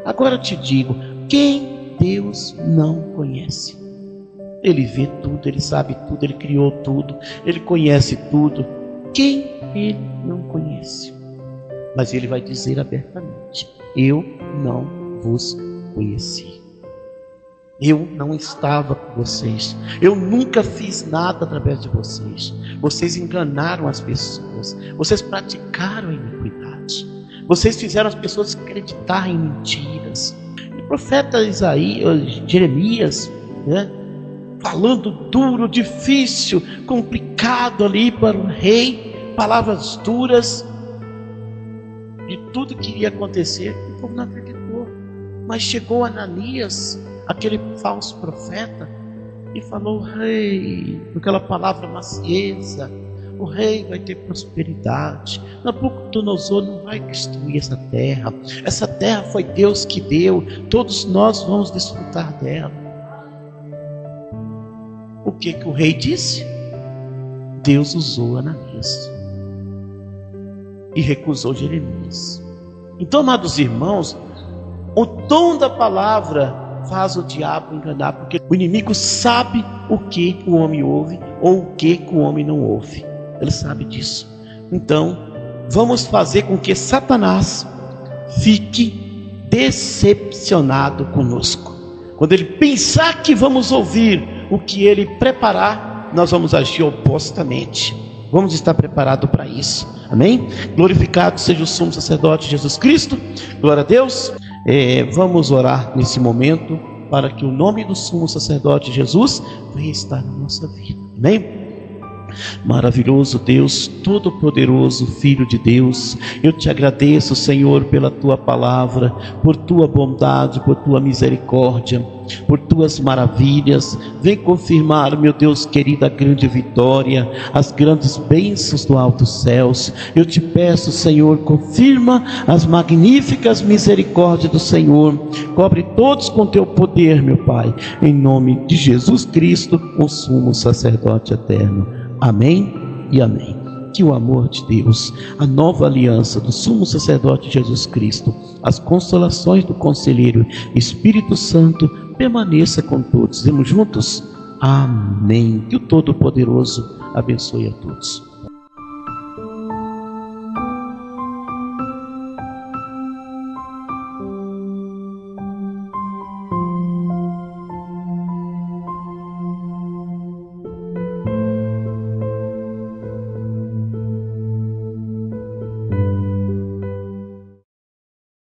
Agora eu te digo, quem Deus não conhece? Ele vê tudo, ele sabe tudo, ele criou tudo, ele conhece tudo. Quem ele não conhece? Mas ele vai dizer abertamente: eu não vos conheci. Eu não estava com vocês. Eu nunca fiz nada através de vocês. Vocês enganaram as pessoas. Vocês praticaram a iniquidade. Vocês fizeram as pessoas acreditarem em mentiras. E o profeta Jeremias, né, falando duro, difícil, complicado ali para o rei, palavras duras de tudo que iria acontecer. O povo não acreditou. Mas chegou Ananias, aquele falso profeta, e falou: rei, com aquela palavra macieza, o rei vai ter prosperidade, Nabucodonosor não vai destruir essa terra foi Deus que deu, todos nós vamos desfrutar dela. O que o rei disse? Deus usou Ananias e recusou Jeremias. Então, amados irmãos, o dom da palavra faz o diabo enganar, porque o inimigo sabe o que o homem ouve ou o que o homem não ouve. Ele sabe disso. Então, vamos fazer com que Satanás fique decepcionado conosco. Quando ele pensar que vamos ouvir o que ele preparar, nós vamos agir opostamente. Vamos estar preparados para isso. Amém? Glorificado seja o sumo sacerdote Jesus Cristo. Glória a Deus. Vamos orar nesse momento para que o nome do sumo sacerdote Jesus venha estar na nossa vida. Amém? Maravilhoso Deus, todo-poderoso Filho de Deus, eu te agradeço, Senhor, pela tua palavra, por tua bondade, por tua misericórdia, por tuas maravilhas. Vem confirmar, meu Deus querido, a grande vitória, as grandes bênçãos do alto céus. Eu te peço, Senhor, confirma as magníficas misericórdias do Senhor. Cobre todos com teu poder, meu Pai, em nome de Jesus Cristo, o sumo sacerdote eterno. Amém e amém. Que o amor de Deus, a nova aliança do sumo sacerdote Jesus Cristo, as consolações do conselheiro Espírito Santo permaneça com todos. Dizemos juntos: amém. Que o Todo-Poderoso abençoe a todos.